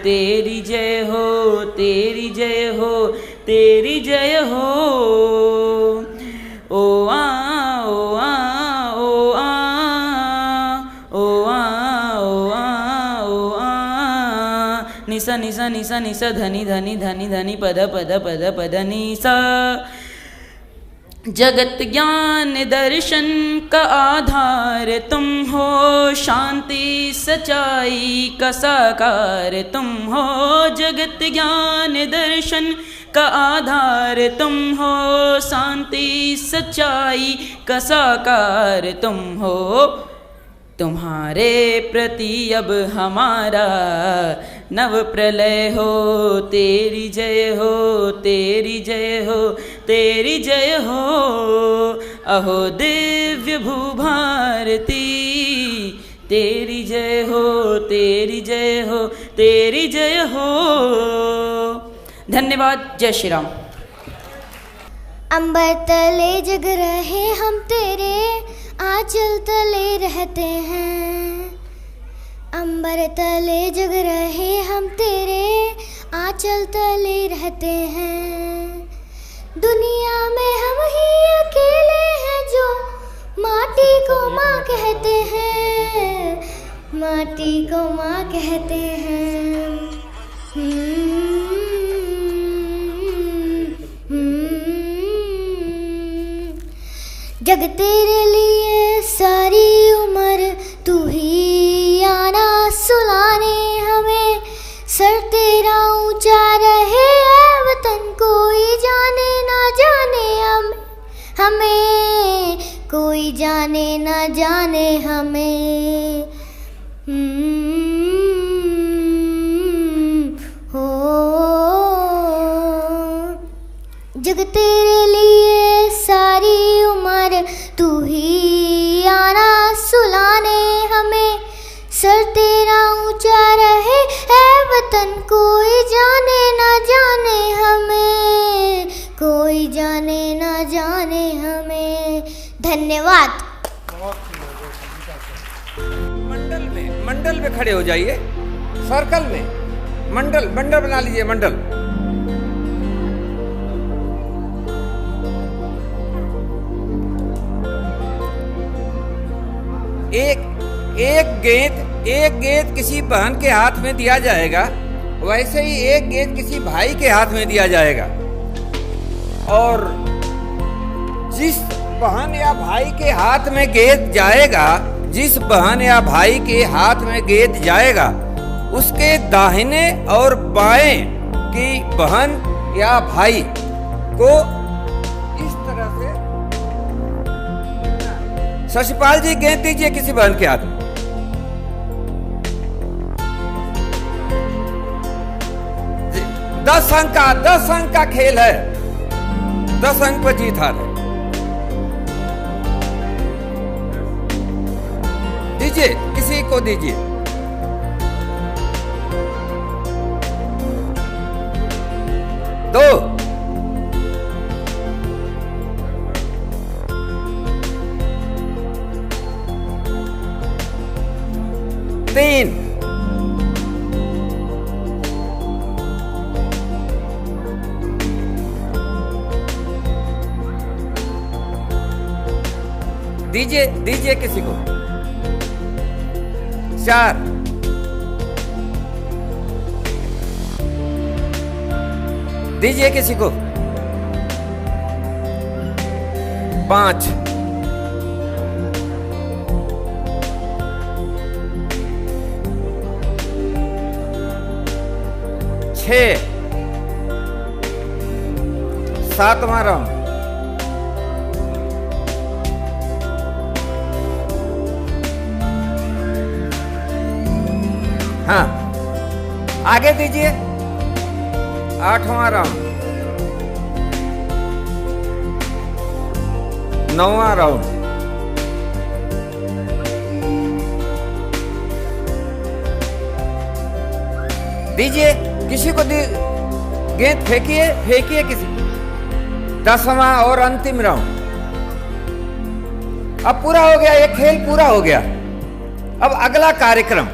तेरी जय हो तेरी जय हो तेरी जय हो ओ आ ओ आ ओ आ ओ आ ओ आ ओ आ निस निस निस निस धनि धनि धनि धनि पद पद पद पद निस जगत ज्ञान दर्शन का आधार तुम हो शांति सच्चाई का साकार तुम हो जगत ज्ञान दर्शन का आधार तुम हो शांति सच्चाई का साकार तुम हो तुम्हारे प्रति अब हमारा नव प्रलय हो तेरी जय हो तेरी जय हो तेरी जय हो अहो दिव्य भूभारती तेरी जय हो तेरी जय हो तेरी जय हो। धन्यवाद। जय श्री राम। अंबर तले जग रहे हम तेरे आंचल तले रहते हैं अंबर तले जग रहे हम तेरे आंचल तले रहते हैं दुनिया में हम ही अकेले हैं जो माटी को माँ कहते हैं माटी को माँ कहते हैं जग तेरे लिए सारी उम्र तू ही आना सुलाने हमें सर तेरा ऊंचा रहे है वतन कोई जाने ना जाने हमें कोई जाने ना जाने हमें हो जग तेरे लिए सारी उम्र तू ही आना सुलाने हमें सर तेरा ऊंचा रहे है वतन कोई जाने ना जाने हमें कोई जाने ना जाने हमें। धन्यवाद। मंडल में खड़े हो जाइए सर्कल में मंडल बना लीजिए मंडल। एक गेंद किसी बहन के हाथ में दिया जाएगा वैसे ही एक गेंद किसी भाई के हाथ में दिया जाएगा और जिस बहन या भाई के हाथ में गेंद जाएगा, जिस बहन या भाई के हाथ में गेंद जाएगा, उसके दाहिने और बाएं की बहन या भाई को इस तरह से, शशिपाल जी गेंद दीजिए किसी बहन के हाथ में। दस अंक का खेल है, 10 अंक पर जीत हार है। दीजिए किसी को दीजिए। दो, तीन, दीजिए किसी को। 4, दीजिए किसी को। 5, 6, 7वां राउंड। हाँ, आगे दीजिए। 8वां राउंड, 9वां राउंड। दीजिए किसी को, गेंद फेंकिए किसी को। 10वां और अंतिम राउंड। अब पूरा हो गया, ये खेल पूरा हो गया। अब अगला कार्यक्रम।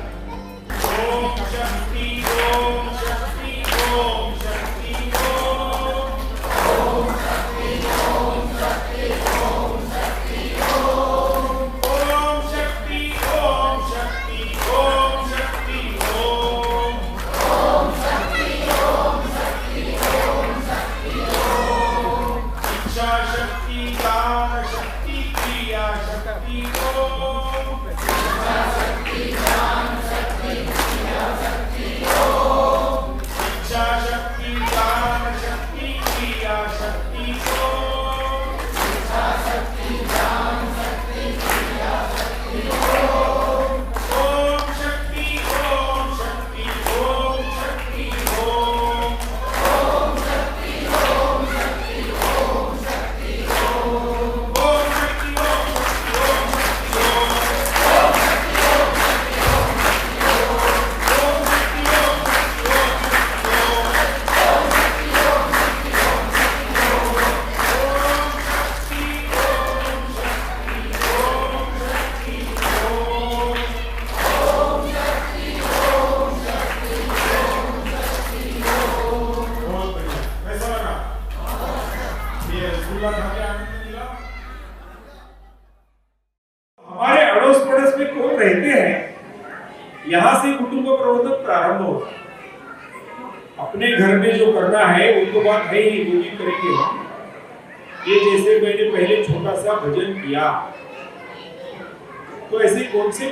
हमारे अड़ोस पड़ोस में कौन रहते हैं, यहाँ से कुटुंब प्रबंधन प्रारंभ होगा। अपने घर में जो करना है वो तो बात है ही, वो भी करेंगे हम। ये जैसे मैंने पहले छोटा सा भजन किया, तो ऐसे कौन से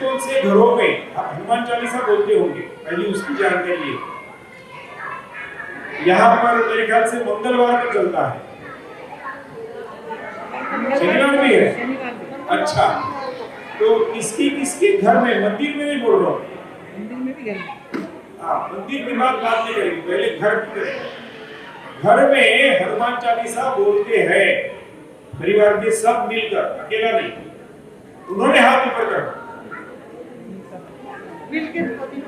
घरों में आप हनुमान चालीसा बोलते होंगे, पहले उसकी जानकारी है। यहाँ पर मेरे ख्याल से मंगलवार को चलता है, शनिवार भी है। अच्छा, तो किसके घर में, मंदिर में नहीं बोल रहा हूँ, मंदिर की बात नहीं करेंगे, पहले घर की करेंगे। घर में हनुमान चालीसा बोलते हैं परिवार के सब मिलकर, अकेला नहीं। उन्होंने हाथ ऊपर कर,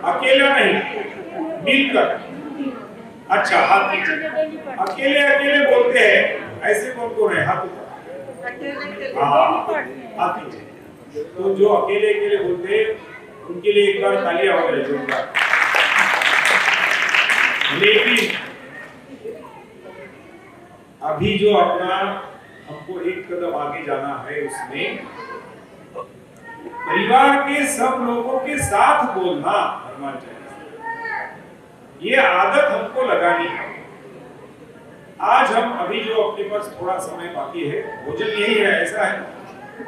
अकेला नहीं, मिलकर। अच्छा, हाथ नीचे। अकेले बोलते हैं, ऐसे कौन है? हाथ ऊपर, हाथ नीचे। तो जो अकेले बोलते हैं उनके लिए एक बार तालियां हो जाए जोरदार। लेकिन अभी जो अपना हमको एक कदम आगे जाना है, उसमें परिवार के सब लोगों के साथ बोलना हनुमान चालीसा। ये आदत हमको लगानी है। आज हम अभी जो अपने पास थोड़ा समय बाकी है, भोजन यही है, ऐसा है।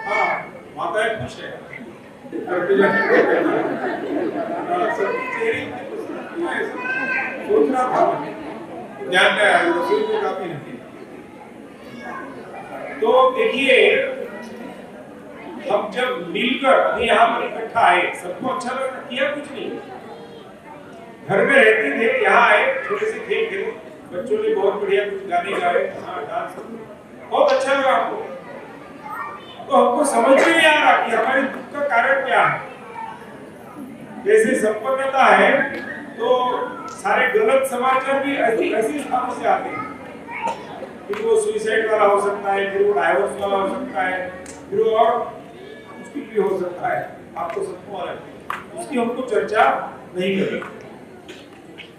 हाँ, माताएं खुश है, सोचना था, ध्यान में आया, रसोई में काफी नहीं। तो देखिए, हम जब मिलकर अभी यहाँ पर इकट्ठा आए, सबको अच्छा लगा, किया कुछ नहीं, घर में रहते थे, यहाँ आए, छोटे से खेल खेले, बच्चों ने बहुत बढ़िया कुछ गाने गाए, डांस, बहुत अच्छा लगा हमको। तो हमको समझ में नहीं आ रहा कि हमारे दुख का कारण क्या है। जैसे संपन्नता है तो सारे गलत समाचार भी ऐसी स्थानों से आते हैं। फिर वो सुसाइड वाला हो सकता है, फिर वो डाइवोर्स वाला हो सकता है, फिर वो और मुश्किल भी हो सकता है, आपको सबको मालूम है। उसकी हमको चर्चा नहीं करेंगे।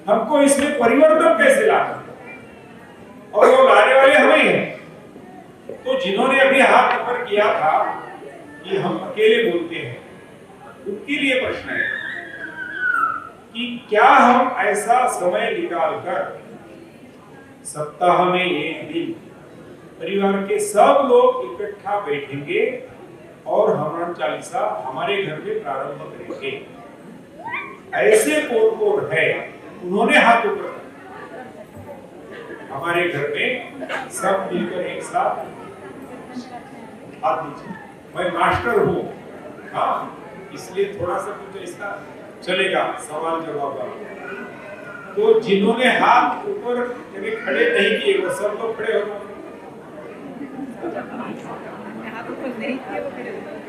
हमको इसमें परिवर्तन कैसे लाना, और वो लाने वाले हमें हैं। तो जिन्होंने अभी हाथ ऊपर किया था कि हम अकेले बोलते हैं, उनके लिए प्रश्न है कि क्या हम ऐसा समय निकालकर सप्ताह में एक दिन परिवार के सब लोग इकट्ठा बैठेंगे और हनुमान चालीसा हमारे घर में प्रारंभ करेंगे। ऐसे कौन है, उन्होंने हाथ ऊपर, हमारे घर में सब मिलकर एक साथ हाथ दीजिए। मैं मास्टर हूँ, हाँ, इसलिए थोड़ा सा कुछ ऐसा चलेगा, सवाल जवाब वाला। तो जिन्होंने हाथ ऊपर खड़े नहीं किए, वो सब लोग खड़े हो,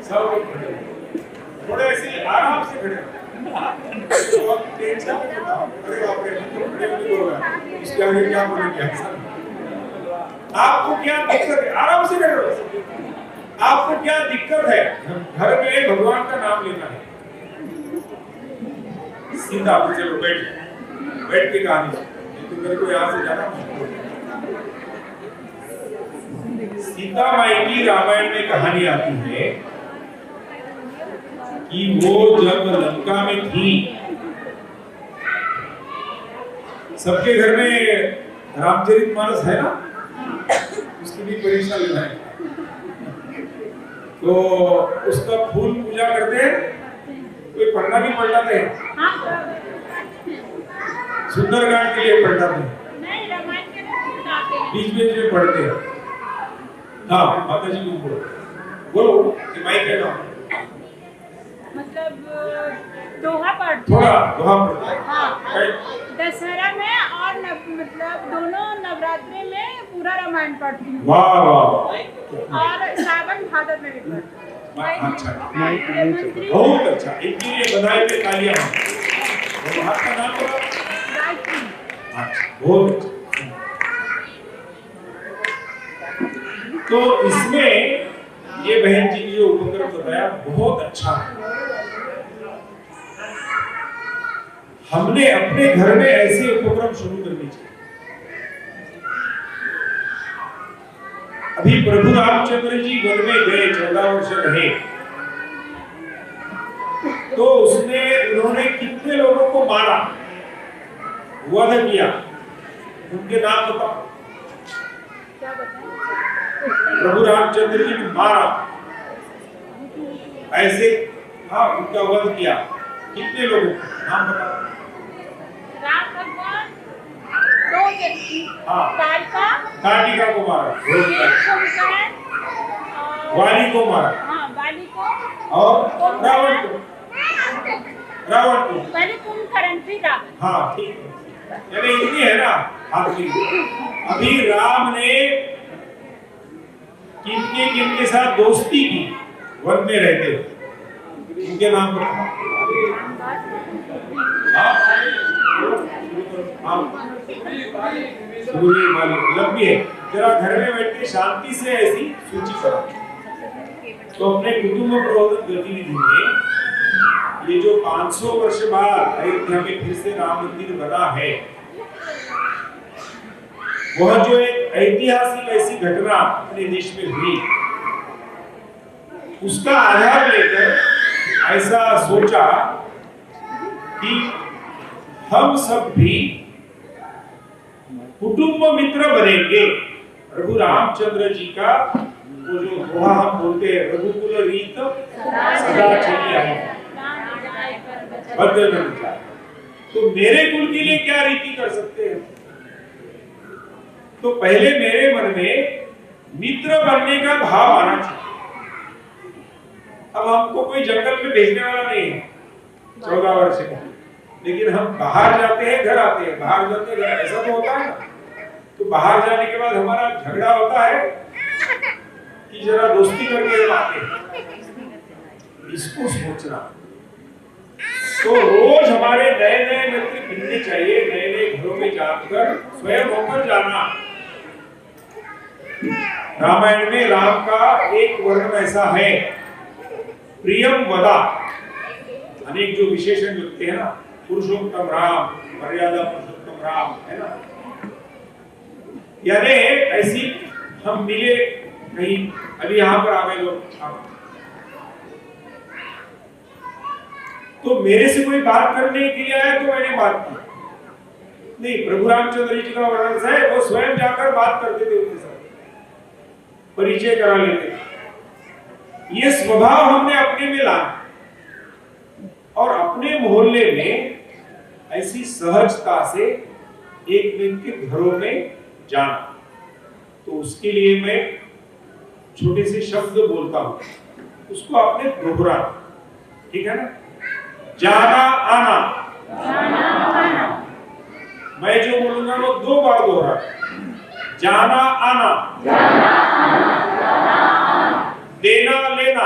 सब लोग खड़े, थोड़े ऐसे आराम से खड़े। इसके आगे क्या बोलेंगे? आपको क्या दिक्कत है? आराम से खड़े रहो। आपको क्या दिक्कत है? घर में भगवान का नाम लेना है। सीधा चलो बैठ के कहानी, तो मेरे को यहाँ से जाना। सीता माई की रामायण में कहानी आती है कि वो जब लंका में थी, सबके घर में रामचरितमानस है ना, उसकी भी परीक्षा लेना है। तो उसका फूल पूजा करते हैं, कोई पढ़ना भी पढ़ाते हैं, सुंदरकांड के लिए पढ़ाते हैं, बीच बीच में पढ़ते हैं। हाँ माता जी को बोलो कि मैं कह रहा हूँ, मतलब दोहा पढ़ते, थोड़ा दोहा पढ़ते हैं। हाँ, दशहरा में और मतलब दोनों नवरात्रि में पूरा रामायण पढ़ती हूँ। वाह वाह। और सावन भादर में भी पढ़ती हूँ। अच्छा, बहुत अच्छा, इनके लिए बधाई पे तालियां। आपका नाम क्या? गायत्री। अच्छा, बहुत अच्छा। तो इसमें ये बहन जी ने जो उपक्रम बताया बहुत अच्छा है। हमने अपने घर में ऐसे उपक्रम शुरू करने चाहिए। अभी प्रभु रामचंद्र जी वन में गए, 14 वर्ष रहे, तो उन्होंने कितने लोगों को मारा, वध किया, उनके नाम बताओ। प्रभु रामचंद्र जी ने मारा ऐसे, हाँ, उनका वध किया, कितने लोगों को नाम बताओ। राम भगवान दो व्यक्ति, ताटिका को मारा, वाली को मारा, वाली को, और रावण को, पहले कुंभकर्ण फिर रावण। हाँ ठीक है, यानी इतनी है ना आपकी। अभी राम ने किनके साथ दोस्ती की, वन में रहते, इनके नाम बताओ। लंबी है, जरा घर में बैठ के शांति से ऐसी सूची करो। तो अपने कुटुंब प्रबोधन गतिविधि में ये जो 500 वर्ष बाद अयोध्या में फिर से राम मंदिर बना है, वह जो एक ऐतिहासिक ऐसी घटना अपने देश में हुई, उसका आधार लेकर ऐसा सोचा कि हम सब भी कुटुंब मित्र बनेंगे। प्रभु रामचंद्र जी का वो जो दोहा हम बोलते हैं, रघुकुल रीत सदा चली आई बदल न जाए, तो मेरे कुल के लिए क्या रीति कर सकते हैं? तो पहले मेरे मन में मित्र बनने का भाव आना चाहिए। अब हमको कोई जंगल में भेजने वाला नहीं है 14 वर्ष का, लेकिन हम बाहर जाते हैं घर आते हैं, बाहर जाते हैं घर, ऐसा तो होता है ना। तो बाहर जाने के बाद हमारा झगड़ा होता है कि जरा दोस्ती करके हम आते हैं, इसको सोचना। तो रोज हमारे नए नए मित्र मिलने चाहिए, नए नए घरों में जाकर स्वयं होकर जाना। रामायण में राम का एक वर्णन ऐसा है, प्रियम वदा, अनेक जो विशेषण मिलते हैं ना, पुरुषोत्तम राम, मर्यादा पुरुषोत्तम राम, है ना। यानी ऐसी हम मिले कहीं, अभी यहां पर आ गए लोग, तो मेरे से कोई बात करने के लिए आया तो मैंने बात की नहीं। प्रभु रामचंद्र जी का वर्णन है, वो स्वयं जाकर बात करते थे, उनके साथ परिचय करा लेते थे। ये स्वभाव हमने अपने में लाया और अपने मोहल्ले में ऐसी सहजता से एक दिन के घरों में जाना। तो उसके लिए मैं छोटे से शब्द बोलता हूं, उसको आपने दोहराना, ठीक है ना। जाना आना, मैं जो बोलूंगा वो 2 बार दोहरा। जाना आना, देना लेना,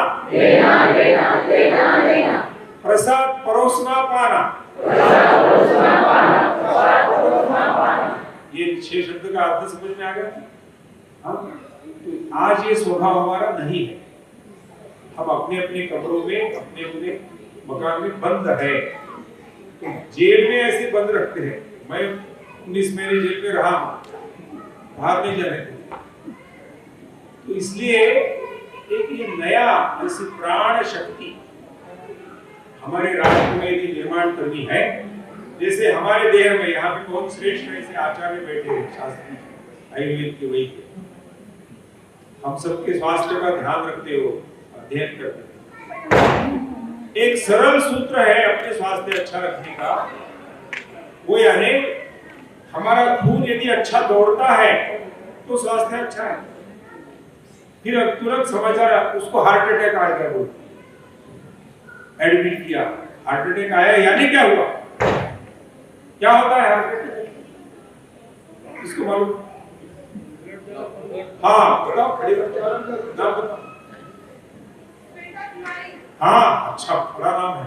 प्रसाद परोसना पाना, ये 6 शब्द का अर्थ समझ में आ गया। तो आज ये स्वभाव हमारा नहीं है। हम अपने अपने कमरों में, अपने अपने मकान में बंद है। तो जेल में ऐसे बंद रखते हैं। मैं 19 महीने जेल में रहा हूं, बाहर नहीं जाने। तो इसलिए एक ये नया ऐसी प्राण शक्ति हमारे राष्ट्र में यदि निर्माण करनी है, जैसे हमारे देह में यहाँ पे बहुत श्रेष्ठ ऐसे आचार्य बैठे हैं, शास्त्री आयुर्वेद के वैद्य, हम सबके स्वास्थ्य का ध्यान रखते हो, अध्ययन करते हो। एक सरल सूत्र है अपने स्वास्थ्य अच्छा रखने का, वो यानी हमारा खून यदि अच्छा दौड़ता है तो स्वास्थ्य अच्छा है। फिर तुरंत समाचार, उसको हार्ट अटैक आ गया, बोल एडमिट किया, हार्ट अटैक आया, यानी क्या हुआ? क्या होता है हार्ट अटैक? इसको मालूम? हाँ बताओ, खड़े नाम बताओ। हाँ अच्छा, बड़ा नाम है।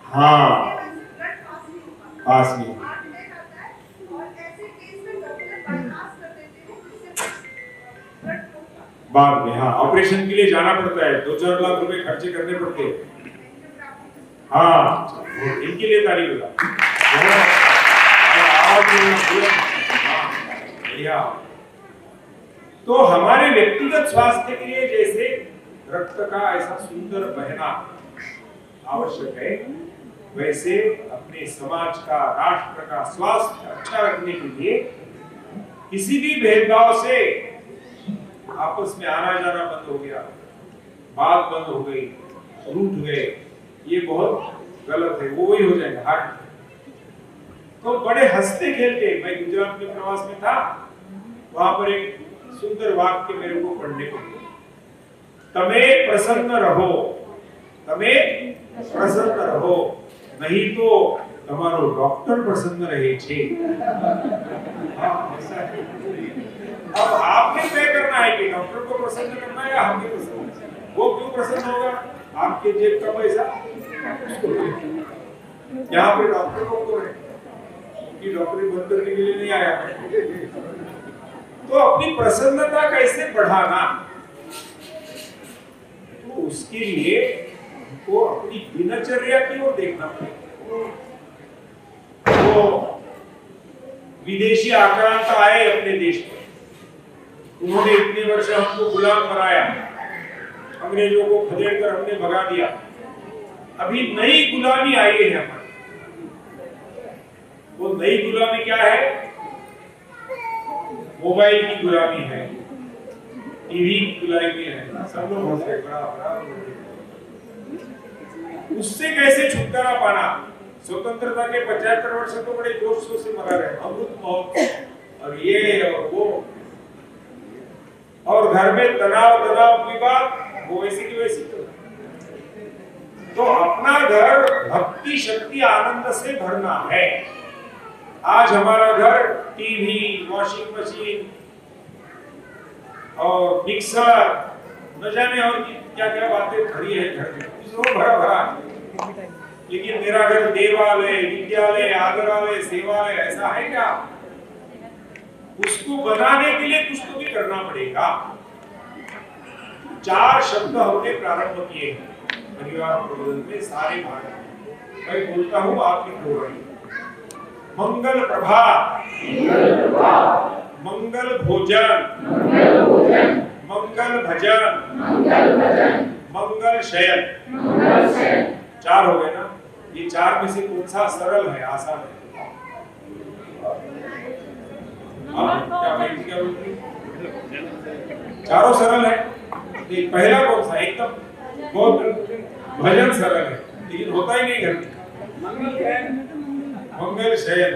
हाँ पास नहीं। बाद में हाँ ऑपरेशन के लिए जाना पड़ता है, 2-4 लाख रुपए खर्चे करने पड़ते हैं। हाँ इनके लिए तारीफ होगा। तो हमारे व्यक्तिगत स्वास्थ्य के लिए जैसे रक्त का ऐसा सुंदर बहना आवश्यक है, वैसे अपने समाज का, राष्ट्र का स्वास्थ्य अच्छा रखने के लिए किसी भी भेदभाव से आपस में आना जाना बंद हो गया, बात बंद हो गई, रूठ गए, ये बहुत गलत है, वो वही हो जाएगा हार्ट। तो बड़े हंसते खेलते, मैं गुजरात में प्रवास में था, वहां पर एक सुंदर वाक्य मेरे को पढ़ने को मिला, तमे प्रसन्न रहो, तमे प्रसन्न रहो, नहीं तो તમારો डॉक्टर प्रसन्न रहे छे। अब आपने तय करना है कि डॉक्टर को प्रसन्न करना है या हमें प्रसन्न। वो क्यों प्रसन्न होगा? आपके जेब का पैसा यहाँ पे डॉक्टर को कि डॉक्टरी बंद करने के लिए नहीं आया। तो अपनी प्रसन्नता कैसे बढ़ाना, तो उसके लिए को अपनी दिनचर्या की ओर देखना पड़ेगा। तो विदेशी आक्रांता आए अपने देश में, उन्होंने इतने वर्ष हमको गुलाम बनाया, अंग्रेजों को खदेड़ कर हमने भगा दिया, अभी नई गुलामी आई है हमारी। वो नई गुलामी क्या है? मोबाइल की गुलामी है, टीवी की गुलामी है, सब लोग होते हैं बड़ा। उससे कैसे छुटकारा पाना? स्वतंत्रता के 75 वर्ष तो बड़े जोश से मना रहे, अमृत महोत्सव और ये और वो, और घर में तनाव विवाद, वो वैसी की वैसी। तो अपना घर भक्ति शक्ति आनंद से भरना है। आज हमारा घर टीवी, वॉशिंग मशीन और मिक्सर, न जाने और क्या क्या बातें खड़ी है घर में, भरा भरा। लेकिन मेरा घर देवालय, विद्यालय, आदरालय, सेवालय ऐसा है क्या? उसको बनाने के लिए कुछ तो भी करना पड़ेगा। 4 शब्द हमने प्रारंभ किए परिवार प्रबोधन में सारे भाग। मैं बोलता हूँ, आप लिख लो। मंगल प्रभात, मंगल भोजन, मंगल भजन, मंगल शयन। 4 हो गए ना? ये 4 में से कौन सा सरल है, आसान है? क्या बोलती? चारों सरल है। पहला कौन सा? एकदम बहुत भजन सरल है, लेकिन होता ही नहीं घर में। मंगल शयन।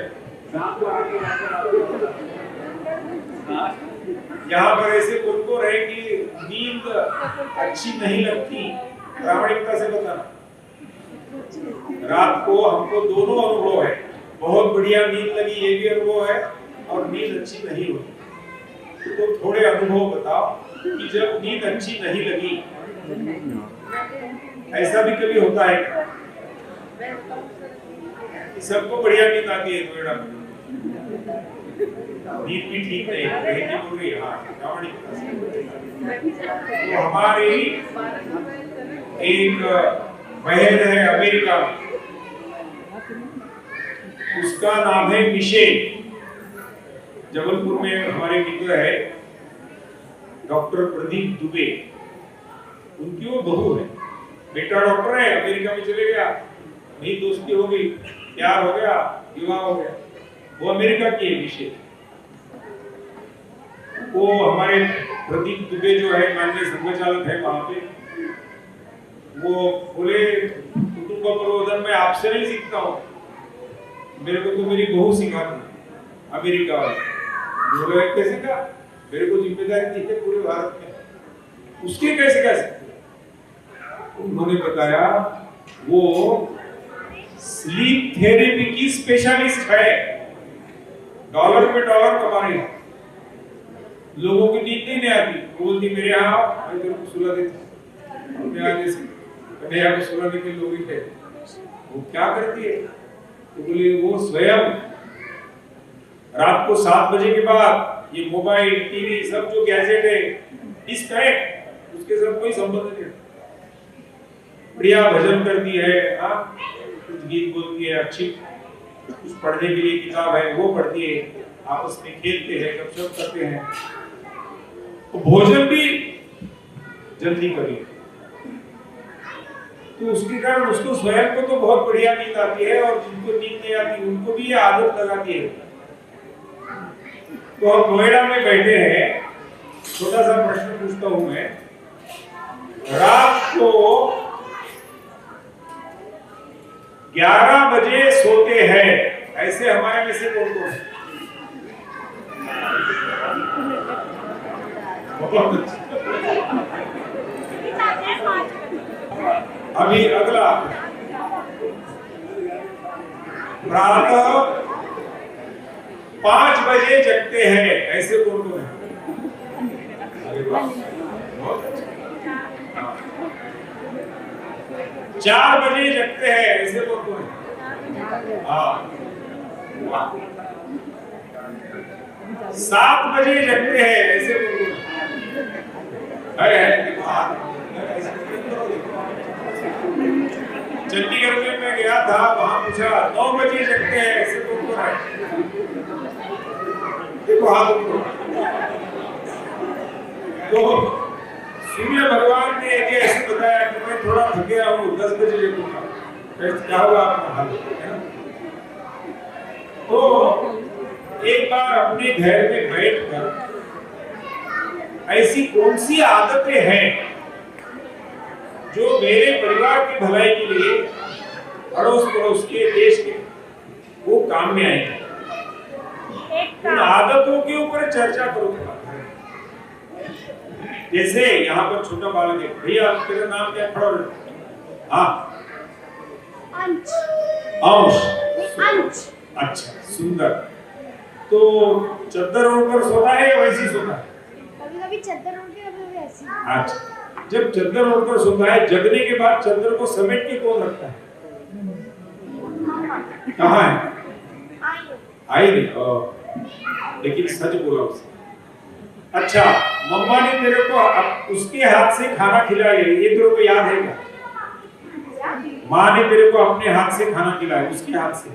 यहाँ पर ऐसे कौन है कि नींद अच्छी नहीं लगती? प्रामाणिकता से बताना। रात को हमको दोनों अनुभव है, बहुत बढ़िया नींद लगी ये भी अनुभव है, और नींद अच्छी नहीं हुई। तो थोड़े अनुभव बताओ कि जब नींद अच्छी नहीं लगी, ऐसा भी कभी होता है क्या? सबको बढ़िया नींद आती है नोएडा में, नींद भी ठीक नहीं है। तो हमारी एक बहन है अमेरिका में, उसका नाम है मिशेल। जबलपुर में हमारे मित्र है डॉक्टर प्रदीप दुबे, उनकी वो बहू है। बेटा डॉक्टर है, अमेरिका में चले गया, वही दोस्ती हो गई, प्यार हो गया, विवाह हो गया। वो अमेरिका की है विषय। वो हमारे प्रदीप दुबे जो है माननीय संघ चालक है वहां पे, वो बोले कुटुंब प्रबोधन में आपसे नहीं सीखता हूँ, मेरे को तो मेरी बहू सिखाती अमेरिका वाले। बोले कैसे का? मेरे को जिम्मेदारी दी है पूरे भारत में, उसके कैसे क्या सकते? उन्होंने बताया वो स्लीप थेरेपी की स्पेशलिस्ट है, डॉलर पे डॉलर कमा रही है। लोगों की नींद नहीं आती, बोलती मेरे यहाँ मैं तेरे को सुला देती, अपने आगे से कन्हैया को सुलाने के लोग ही थे। वो क्या करती है? तो बोले वो स्वयं रात को 7 बजे के बाद ये मोबाइल टीवी सब जो गैजेट है डिस्कनेक्ट, उसके साथ कोई संबंध नहीं। बढ़िया भजन करती है, हाँ कुछ गीत बोलती है, अच्छी कुछ पढ़ने के लिए किताब है वो पढ़ती है, आपस में खेलते हैं, गपशप करते हैं। तो भोजन भी जल्दी करिए, तो उसके कारण उसको स्वयं को तो बहुत बढ़िया नींद आती है, और जिनको नींद नहीं आती उनको भी ये आदत लगाती है। तो हम नोएडा में बैठे हैं, छोटा सा प्रश्न पूछता हूं मैं, रात को 11 बजे सोते हैं, ऐसे हमारे में से कौन कौन है? अभी अगला, प्रातः 5 बजे जगते हैं, ऐसे कौन कौन है? अरे वाह, बहुत अच्छा। 4 बजे जगते हैं, ऐसे कौन कौन है? हाँ, 7 बजे जगते हैं, ऐसे कौन कौन है? चंडीगढ़ में मैं गया था, वहां पूछा 9 बजे जगते हैं, ऐसे कौन कौन है? देखो हाथ। तो सूर्य भगवान ने यदि ऐसे बताया कि मैं थोड़ा थक गया हूँ 10 बजे लेटूंगा, तो क्या होगा आपका हाल, है ना? तो एक बार अपने घर में बैठकर ऐसी कौन सी आदतें हैं जो मेरे परिवार की भलाई के लिए, अड़ोस पड़ोस के, देश के, वो काम में आएंगे, उन आदतों के ऊपर चर्चा करूंगा। जैसे यहाँ पर छोटा बालक है, भैया तेरा नाम क्या? खड़ा हो। हाँ, अंश। अंश। अच्छा, सुंदर। तो चद्दर ओढ़कर सोता है या वैसी सोता है? कभी-कभी चद्दर ओढ़ के, कभी-कभी ऐसे। अच्छा, जब चद्दर ओढ़कर सोता है, जगने के बाद चद्दर को समेट के कौन रखता है? कहाँ है? आई नहीं, लेकिन सच बोला उसने। अच्छा, मम्मा ने तेरे को उसके हाथ से खाना खिलाया, ये तेरे को याद है क्या? माँ ने तेरे को अपने हाथ से खाना खिलाया, उसके हाथ से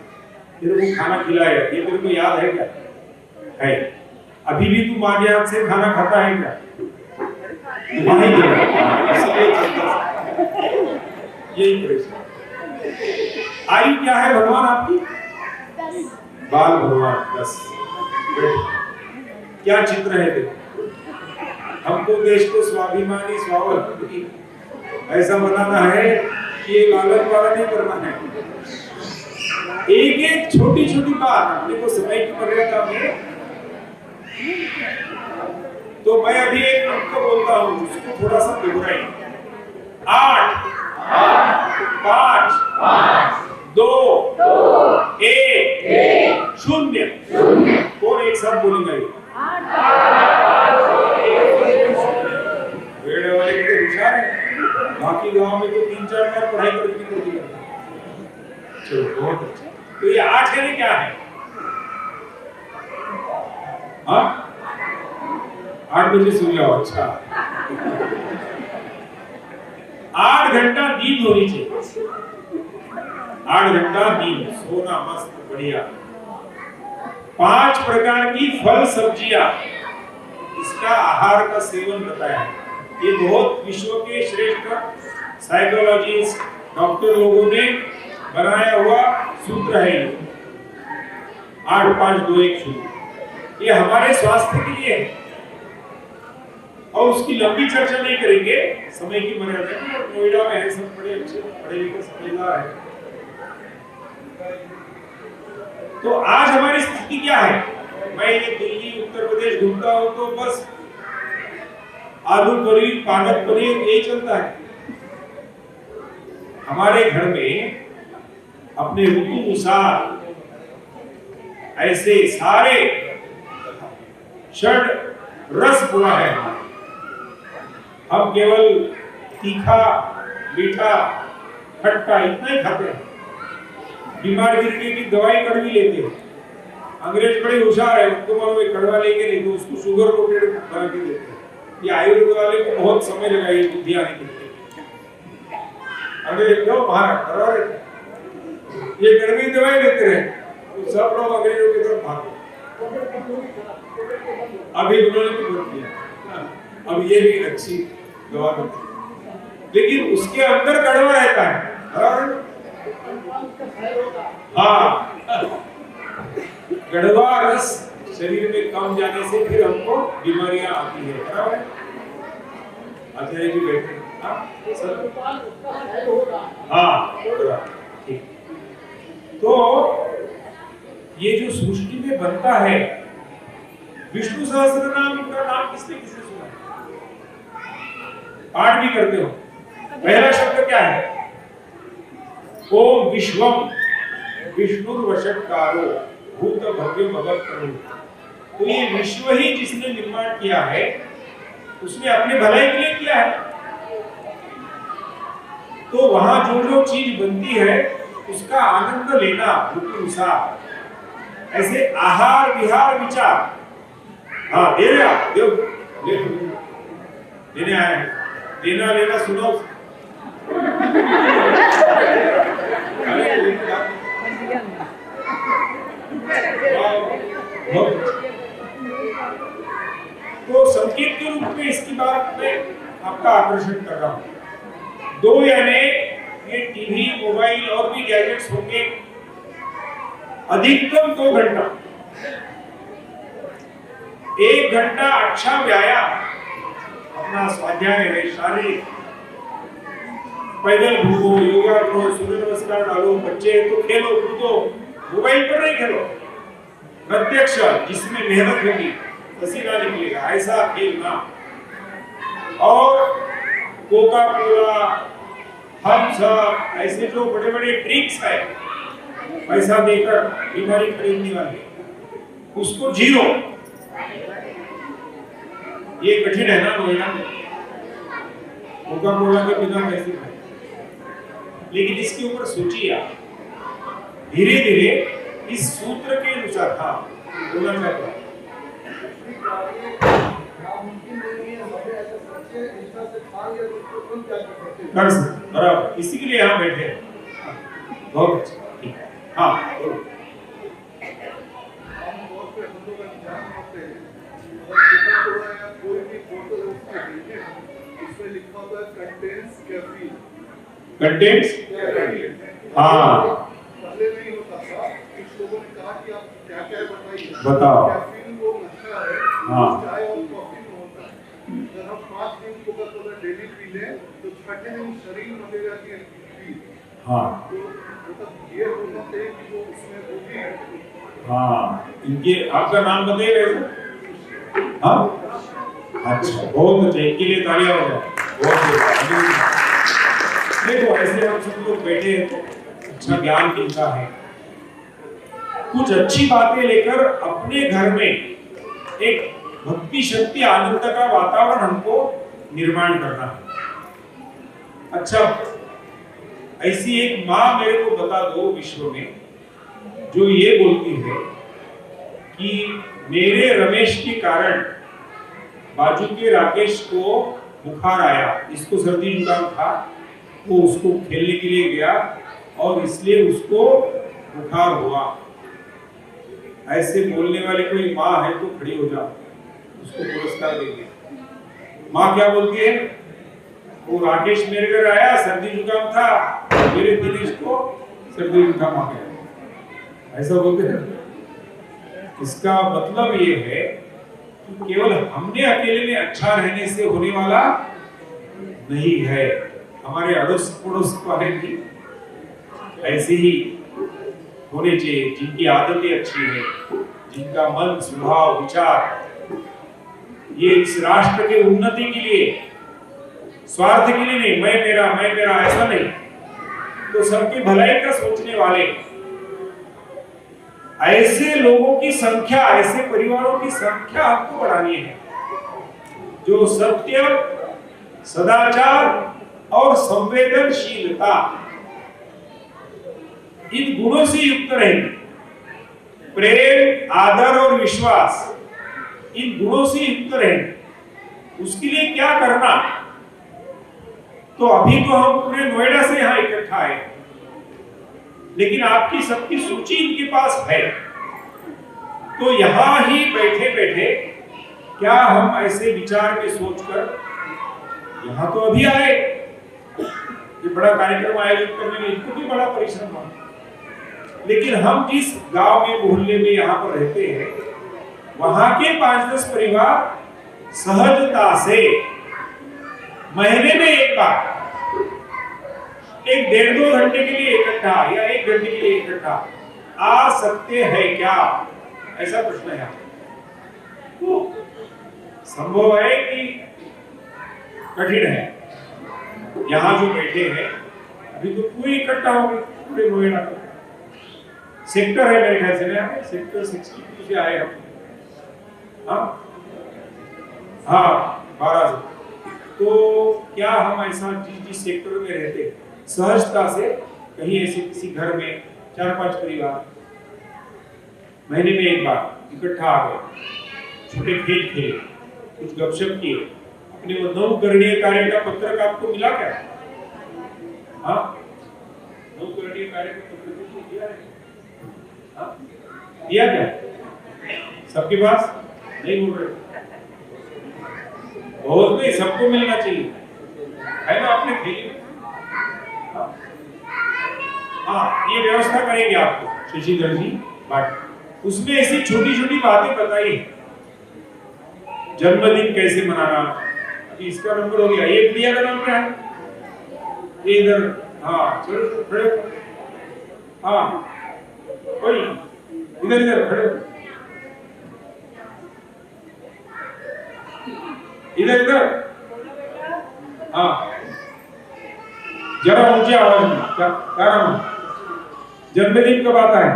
तेरे को खाना खिलाया, ये तेरे को याद है क्या? है। अभी भी तू माँ के हाथ से खाना खाता है क्या? नहीं, यही प्रश्न। आयु क्या है भगवान आपकी? 10। बाल भगवान 10। क्या चित्र है देखो, हमको देश को स्वाभिमानी, स्वावलंबी ऐसा बनाना है कि ये लालच वाला नहीं करना है। एक एक छोटी छोटी बात अपने को समय की मर्यादा में। तो मैं अभी एक अंक बोलता हूँ, उसको थोड़ा सा दोहराइए। 8 5 2 1 0। कौन एक साथ बोलेंगे? वेड़े वाले बड़े होशियार हैं, बाकी गांव में तो 3-4 बार पढ़ाई करनी पड़ती है। चलो बहुत अच्छा। तो ये 8 यानी क्या है? हाँ, 8 बजे सो जाओ। अच्छा, 8 घंटा नींद होनी चाहिए। 8 घंटा नींद, सोना मस्त बढ़िया। 5 प्रकार की फल सब्जियां, इसका आहार का सेवन बताया है। ये बहुत विश्व के श्रेष्ठ साइकोलॉजिस्ट, डॉक्टर लोगों ने बनाया हुआ सूत्र है। 8 5 2 1 0। ये हमारे स्वास्थ्य के लिए है और उसकी लंबी चर्चा नहीं करेंगे, समय की मर्यादा में। और नोएडा में है, सब बड़े अच्छे पढ़े लिखे समझदार है। तो आज हमारी स्थिति क्या है? मैं ये दिल्ली, उत्तर प्रदेश घूमता हूँ तो बस आलू पनीर, पालक पनीर यही चलता है। हमारे घर में अपने ऋतु अनुसार ऐसे सारे षड रस हुआ है। हम केवल तीखा, मीठा, खट्टा इतना ही खाते हैं। बीमार गिरने की दवाई कड़वी लेते हैं। अंग्रेज बड़े होशियार है, उनको मालूम है कड़वा लेंगे नहीं तो उसको शुगर कोटेड बना के देते हैं। ये आयुर्वेद वाले को बहुत समय लगा ये बुद्धि आने के लिए। अंग्रेज क्यों बाहर ये कड़वी दवाई लेते रहे तो सब लोग अंग्रेजों की तरफ भागे। अभी उन्होंने भी बदल दिया, अब ये भी अच्छी दवा देते हैं, लेकिन उसके अंदर कड़वा रहता है। हाँ, कड़वा रस शरीर में कम जाने से फिर हमको बीमारियां आती है। बराबर? आचार्य जी बैठे। हाँ, ठीक। तो ये जो सृष्टि में बनता है, विष्णु सहस्त्र नाम का नाम किसने किसने सुना? पाठ भी करते हो। पहला शब्द क्या है? ओम विश्वम विष्णुर्वषट्कारो भूत भव्य भगवत्तरो। तो ये विश्व ही जिसने निर्माण किया है, उसने अपने भलाई के लिए किया है। तो वहां जो जो चीज बनती है उसका आनंद लेना ऋतु अनुसार। ऐसे आहार विहार विचार। हाँ, दे रहे आप, दे देने आए हैं। देना लेना सुनो। तो संकेत के रूप में इसकी बात में आपका आकर्षण कर रहा हूं। 2 यानी ये टीवी, मोबाइल और भी गैजेट्स होंगे, अधिकतम 2 घंटा। 1 घंटा अच्छा व्यायाम, अपना स्वाध्याय है, शारीरिक, पैदल घूमो, योगा करो, सूर्य नमस्कार डालो, बच्चे तो खेलो कूदो, मोबाइल पर नहीं खेलो, प्रत्यक्ष जिसमें मेहनत होगी, पसीना निकलेगा, ऐसा खेलना। और कोका कोला, थम्स अप, ऐसे जो बड़े बड़े ड्रिंक्स है पैसा देकर बीमारी खरीदने वाले, उसको 0। ये कठिन है ना नोएडा में, कोका कोला के बिना कैसे खाए। लेकिन इसके ऊपर सोचिए आप, धीरे धीरे इस सूत्र के अनुसार। हाँ बोलना चाहता हूँ, कर सकते बराबर, इसी के लिए यहाँ बैठे हैं। बहुत अच्छा, ठीक है। हाँ बोलो। कंटेंट्स, हाँ पहले नहीं होता था, कुछ लोगों ने कहा कि आप क्या क्या बताइए, बताओ। कैफीन वो नशा है, हाँ। चाय और कॉफी में होता है। अगर हम 5 दिन कोका-कोला डेली पी लें तो छठे दिन शरीर मलेरिया की पी। हाँ तो मतलब ये होना चाहिए कि वो उसमें होगी। हाँ, इनके आपका नाम बताइए। हाँ अच्छा, बहुत अच्छा, इनके लिए तालियां हो जाए। बहुत देखो ऐसे हम सब लोग बैठे हैं तो अच्छा ज्ञान मिलता है, कुछ अच्छी बातें लेकर अपने घर में एक भक्ति शक्ति आनंद का वातावरण हमको निर्माण करना है। अच्छा, ऐसी एक माँ मेरे को बता दो विश्व में जो ये बोलती है कि मेरे रमेश के कारण बाजू के राकेश को बुखार आया, इसको सर्दी जुकाम था, वो उसको खेलने के लिए गया और इसलिए उसको बुखार हुआ। ऐसे बोलने वाली कोई माँ है तो खड़ी हो जाओ, उसको पुरस्कार देंगे। माँ क्या बोलती है, वो राकेश मेरे घर आया, सर्दी जुकाम था, मेरे दिनेश को सर्दी जुकाम आ गया, ऐसा बोलते हैं। इसका मतलब ये है कि केवल हमने अकेले में अच्छा रहने से होने वाला नहीं है, हमारे अड़ोस पड़ोस वाले भी ऐसे ही होने चाहिए, जिनकी आदतें अच्छी है, जिनका मन, स्वभाव, विचार ये इस राष्ट्र के उन्नति के लिए, स्वार्थ के लिए नहीं, मैं मेरा ऐसा नहीं, तो सबकी भलाई का सोचने वाले ऐसे लोगों की संख्या, ऐसे परिवारों की संख्या आपको बढ़ानी है जो सत्य, सदाचार और संवेदनशीलता इन गुणों से युक्त रहेंगे। प्रेम, आदर और विश्वास इन गुणों से युक्त रहेंगे। उसके लिए क्या करना, तो अभी तो हम पूरे नोएडा से यहाँ इकट्ठा आए, लेकिन आपकी सबकी सूची इनके पास है। तो यहां ही बैठे बैठे क्या हम ऐसे विचार में सोचकर, यहां तो अभी आए, ये बड़ा कार्यक्रम आयोजित करने में इनको भी बड़ा परिश्रम हुआ, लेकिन हम जिस गांव में, मोहल्ले में यहाँ पर रहते हैं, वहां के 5-10 परिवार सहजता से महीने में एक बार 1-1.5-2 घंटे के लिए इकट्ठा या 1 घंटे के लिए इकट्ठा आ सकते हैं क्या, ऐसा प्रश्न है। तो संभव है कि कठिन है। यहाँ जो बैठे हैं अभी तो पूरी इकट्ठा हो गए, पूरे नोएडा का सेक्टर है मेरे ख्याल से ना, सेक्टर 62 से आए हम। हाँ 12 से। तो क्या हम ऐसा जिस सेक्टर में रहते सहजता से कहीं ऐसे किसी घर में 4-5 परिवार महीने में एक बार इकट्ठा आ गए, छोटे खेल खेले, कुछ गपशप किए, अपने वो नवकरणीय कार्य का पत्रक आपको मिला क्या? हाँ, नवकरणीय कार्य का पत्रक दिया है? हाँ? दिया क्या सबके पास? नहीं बोल रहे, बहुत नहीं, सबको मिलना चाहिए, है ना अपने खेल। हाँ, ये व्यवस्था करेंगे आपको शशिधर जी, बट उसमें ऐसी छोटी छोटी बातें बताइए। जन्मदिन कैसे मनाना, अभी इसका नंबर हो गया, ये प्रिया का नंबर है, ये इधर, हाँ चलो खड़े, हाँ कोई इधर इधर खड़े, इधर इधर, हाँ जरा ऊंची आवाज में, क्या नाम है? जन्मदिन कब आता है?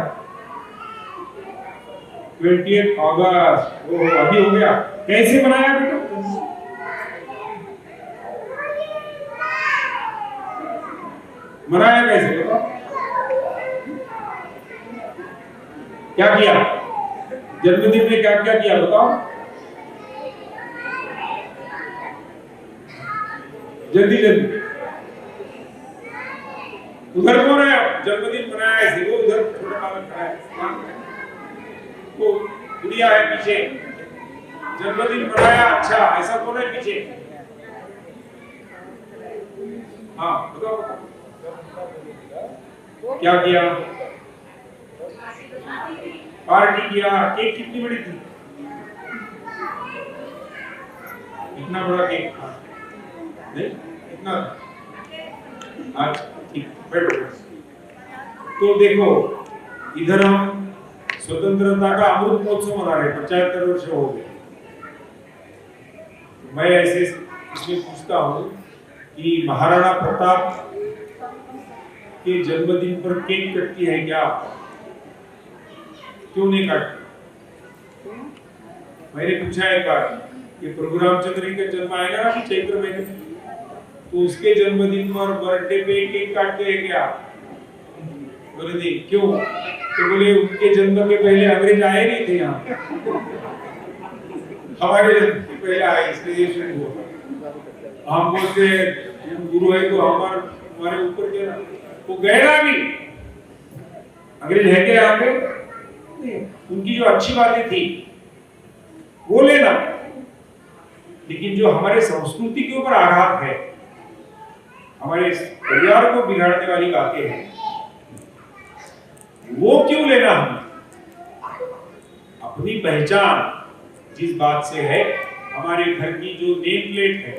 28 अगस्त। ओह अभी हो गया। कैसे मनाया बेटा? मनाया कैसे बताओ? क्या किया जन्मदिन में, क्या क्या किया बताओ? जल्दी जल्दी। उधर कौन है जन्मदिन मनाया ऐसे? वो उधर छोटा बालक खड़ा है, वो गुड़िया है पीछे, जन्मदिन मनाया। अच्छा ऐसा कौन है पीछे? हाँ बताओ क्या किया? पार्टी किया। केक कितनी बड़ी थी? इतना बड़ा केक था नहीं, इतना। अच्छा ठीक, बैठो। तो देखो इधर हम स्वतंत्रता का अमृत महोत्सव मना रहे, 75 वर्ष हो गए। मैं ऐसे इसलिए पूछता हूँ कि महाराणा प्रताप के जन्मदिन पर केक कटती है क्या? क्यों नहीं काटती? मैंने पूछा एक बार कि प्रभु रामचंद्र का जन्म आएगा ना चैत्र महीने, तो उसके जन्मदिन पर बर्थडे पे केक काटते हैं क्या? बोले नहीं। क्यों? तो बोले उनके जन्म के पहले अंग्रेज आए नहीं थे यहाँ, हमारे जन्म के पहले आए, इसलिए ये शुरू हुआ। हम बोलते हैं गुरु है तो हमारे ऊपर के ना, वो गए ना भी। अंग्रेज है क्या यहाँ पे? उनकी जो अच्छी बातें थी वो लेना, लेकिन जो हमारे संस्कृति के ऊपर आघात है, हमारे परिवार को बिगाड़ने वाली बातें हैं, वो क्यों लेना? हम अपनी पहचान जिस बात से है, हमारे घर की जो नेम प्लेट है,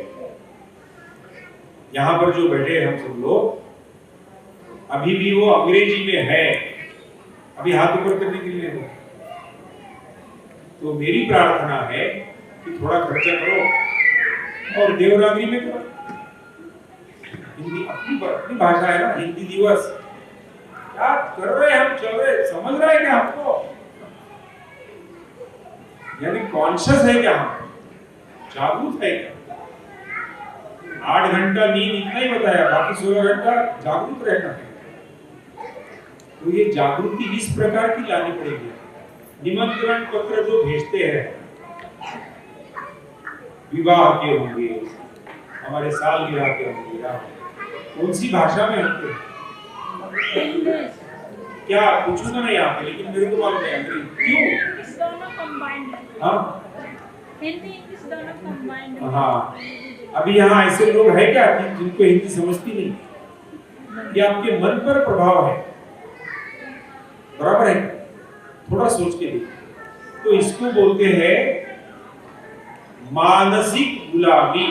यहां पर जो बैठे हैं हम सब लोग, अभी भी वो अंग्रेजी में है। अभी हाथ ऊपर करने के लिए हो। तो मेरी प्रार्थना है कि थोड़ा खर्चा करो और देवनागरी में करो। हिंदी अपनी भाषा है ना, हिंदी दिवस क्या कर रहे हैं हम, चल रहे, समझ रहे हैं क्या हमको? यानी कॉन्शियस है क्या हम, जागरूक है क्या? 8 घंटा नींद इतना ही बताया, बाकी 16 घंटा जागरूक रहना है। तो ये जागृति इस प्रकार की लानी पड़ेगी। निमंत्रण पत्र जो भेजते हैं, विवाह के होंगे, हमारे सालगिरह के होंगे, कौन सी भाषा में होते हैं? क्या पूछूंगा ना यहाँ पे, लेकिन मेरे को मालूम है क्यों? दोनों कंबाइंड है। हाँ हिंदी इंग्लिश दोनों कंबाइंड है। हाँ, अभी यहाँ ऐसे लोग हैं क्या जिनको हिंदी समझती नहीं? ये आपके मन पर प्रभाव है, बराबर है? थोड़ा सोच के देखिए। तो इसको बोलते हैं मानसिक गुलामी,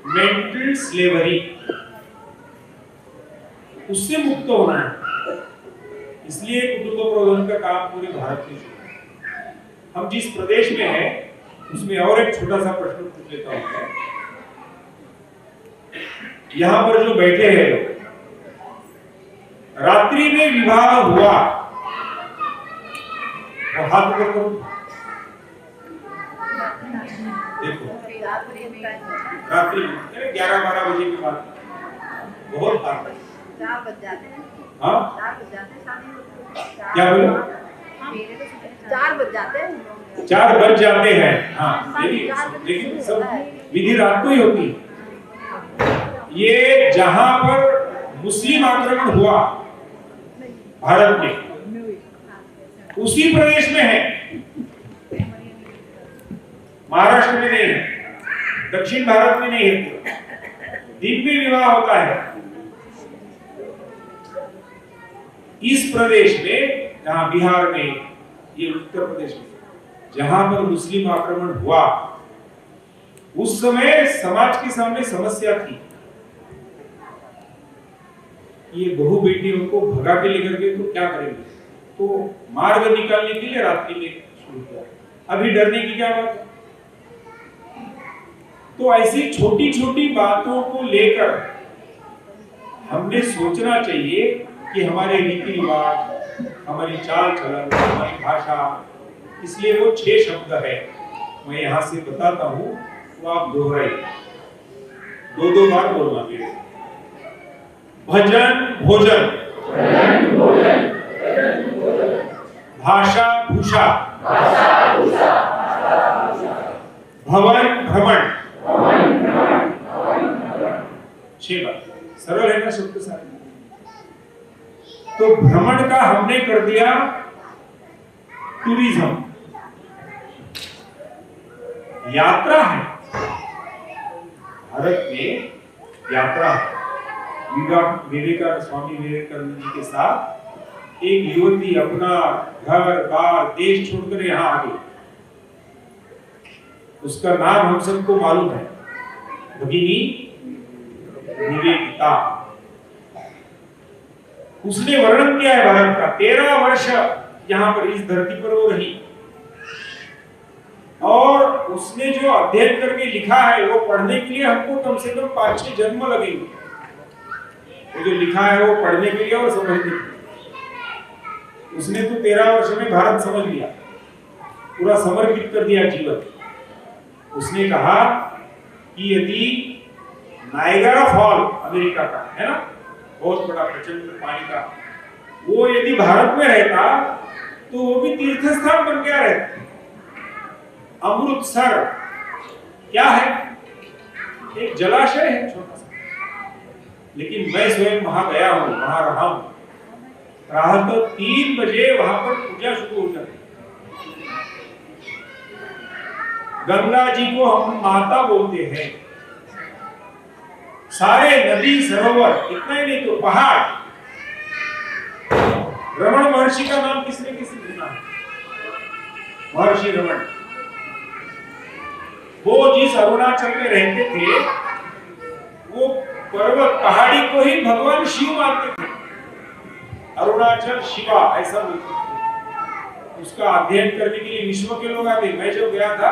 मेंटल स्लेवरी। उससे मुक्त होना है। इसलिए कुटुंब प्रबंधन का काम पूरे भारत में शुरू है। हम जिस प्रदेश में हैं उसमें और एक छोटा सा प्रश्न पूछ लेता हूं। यहां पर जो बैठे हैं लोग, रात्रि में विवाह हुआ, और हाथ ऊपर करो, देखो रात्रि 11-12 बजे के बाद बहुत हाथ, 4 बज जाते हैं। हाँ 4 बज जाते हैं। क्या बोले? 4 बज जाते हैं। 4 बज जाते हैं। हाँ लेकिन सब विधि रात को ही होती है। ये जहां पर मुस्लिम आक्रमण हुआ भारत में, उसी प्रदेश में है। महाराष्ट्र में नहीं है, दक्षिण भारत में नहीं है, दिन में विवाह होता है। इस प्रदेश में, जहां बिहार में, ये उत्तर प्रदेश में, जहां पर मुस्लिम आक्रमण हुआ, उस समय समाज के सामने समस्या थी। ये बहू बेटियों को भगा के लेकर के तो क्या करेंगे, तो मार्ग निकालने के लिए रात्रि में शुरू किया। अभी डरने की क्या बात है? तो ऐसी छोटी छोटी बातों को लेकर हमने सोचना चाहिए कि हमारे रीति रिवाज, हमारी चाल चलन, हमारी भाषा, इसलिए वो 6 शब्द है, मैं यहां से बताता हूं, वो आप दोहराइए, 2-2 बार बोलना मेरे। भजन भोजन, भाषा भूषा, भवन भ्रमण, 6 बार। सरल है ना शब्द सारे? तो भ्रमण का हमने कर दिया टूरिज्म, यात्रा है। भारत में यात्रा है। स्वामी विवेकानंद जी के साथ एक युवती अपना घर बार देश छोड़कर यहाँ आ गई। उसका नाम हम सबको मालूम है, भगिनी निवेदिता। उसने वर्णन किया है भारत का। 13 वर्ष यहाँ पर इस धरती पर वो रही, और उसने जो अध्ययन करके लिखा है वो पढ़ने के लिए हमको कम से कम 5-6 जन्म लगेंगे। वो जो लिखा है वो पढ़ने के लिए और समझने के लिए। उसने तो 13 वर्ष में भारत समझ लिया, पूरा समर्पित कर दिया जीवन। उसने कहा कि यदि नायगारा फॉल अमेरिका का है ना, बहुत बड़ा प्रचंड पानी का, वो यदि भारत में रहता तो वो भी तीर्थ स्थान बन गया रहता। अमृतसर क्या है? एक जलाशय है छोटा सा, लेकिन मैं स्वयं वहां गया हूं, वहां रहा हूं। रात 3 बजे वहां पर पूजा शुरू हो जाती। गंगा जी को हम माता बोलते हैं। सारे नदी सरोवर, इतना ही नहीं तो पहाड़। रमण महर्षि का नाम किसने सुना है? महर्षि रमण। वो जिस अरुणाचल में रहते थे, वो पर्वत पहाड़ी को ही भगवान शिव मानते थे। अरुणाचल शिवा ऐसा बोलते थे। उसका अध्ययन करने के लिए विश्व के लोग आते। मैं जब गया था,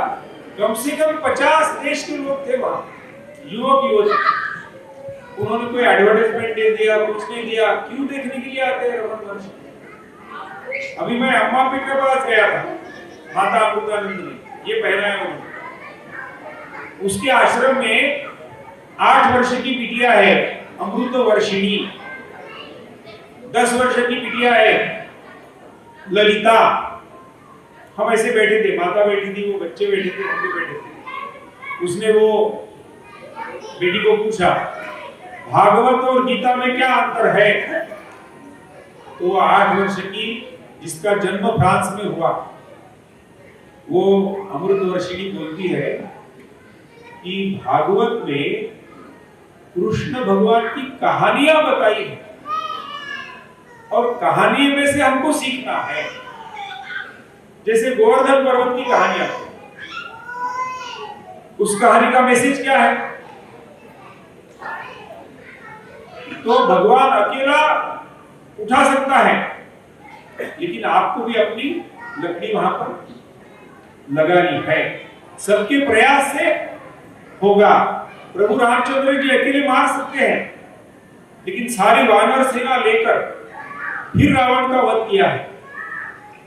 कम से कम 50 देश के लोग थे वहां, युवक युवती। उन्होंने कोई एडवर्टाइजमेंट दे दिया, कुछ नहीं दिया। क्यों देखने के लिए आते हैं रमण महर्षि? अभी मैं अम्मा पीठ के पास गया था, माता अमृतानंद ने ये पहनाया उन्होंने। उसके आश्रम में 8 वर्ष की बिटिया है अमृत वर्षिणी, 10 वर्ष की बिटिया है ललिता। हम ऐसे बैठे थे, माता बैठी थी, वो बच्चे बैठे थे, हम भी बैठे थे। उसने वो बेटी को पूछा, भागवत और गीता में क्या अंतर है? तो 8 वर्ष की, जिसका जन्म फ्रांस में हुआ, वो अमृत वर्षिणी बोलती है कि भागवत में कृष्ण भगवान की कहानियां बताई है, और कहानी में से हमको सीखना है। जैसे गोवर्धन पर्वत की कहानियां, उस कहानी का मैसेज क्या है? तो भगवान अकेला उठा सकता है, लेकिन आपको भी अपनी लकड़ी वहां पर लगानी है। सबके प्रयास से होगा। प्रभु रामचंद्र जी अकेले मार सकते हैं, लेकिन सारी वानर सेना लेकर फिर रावण का वध किया है।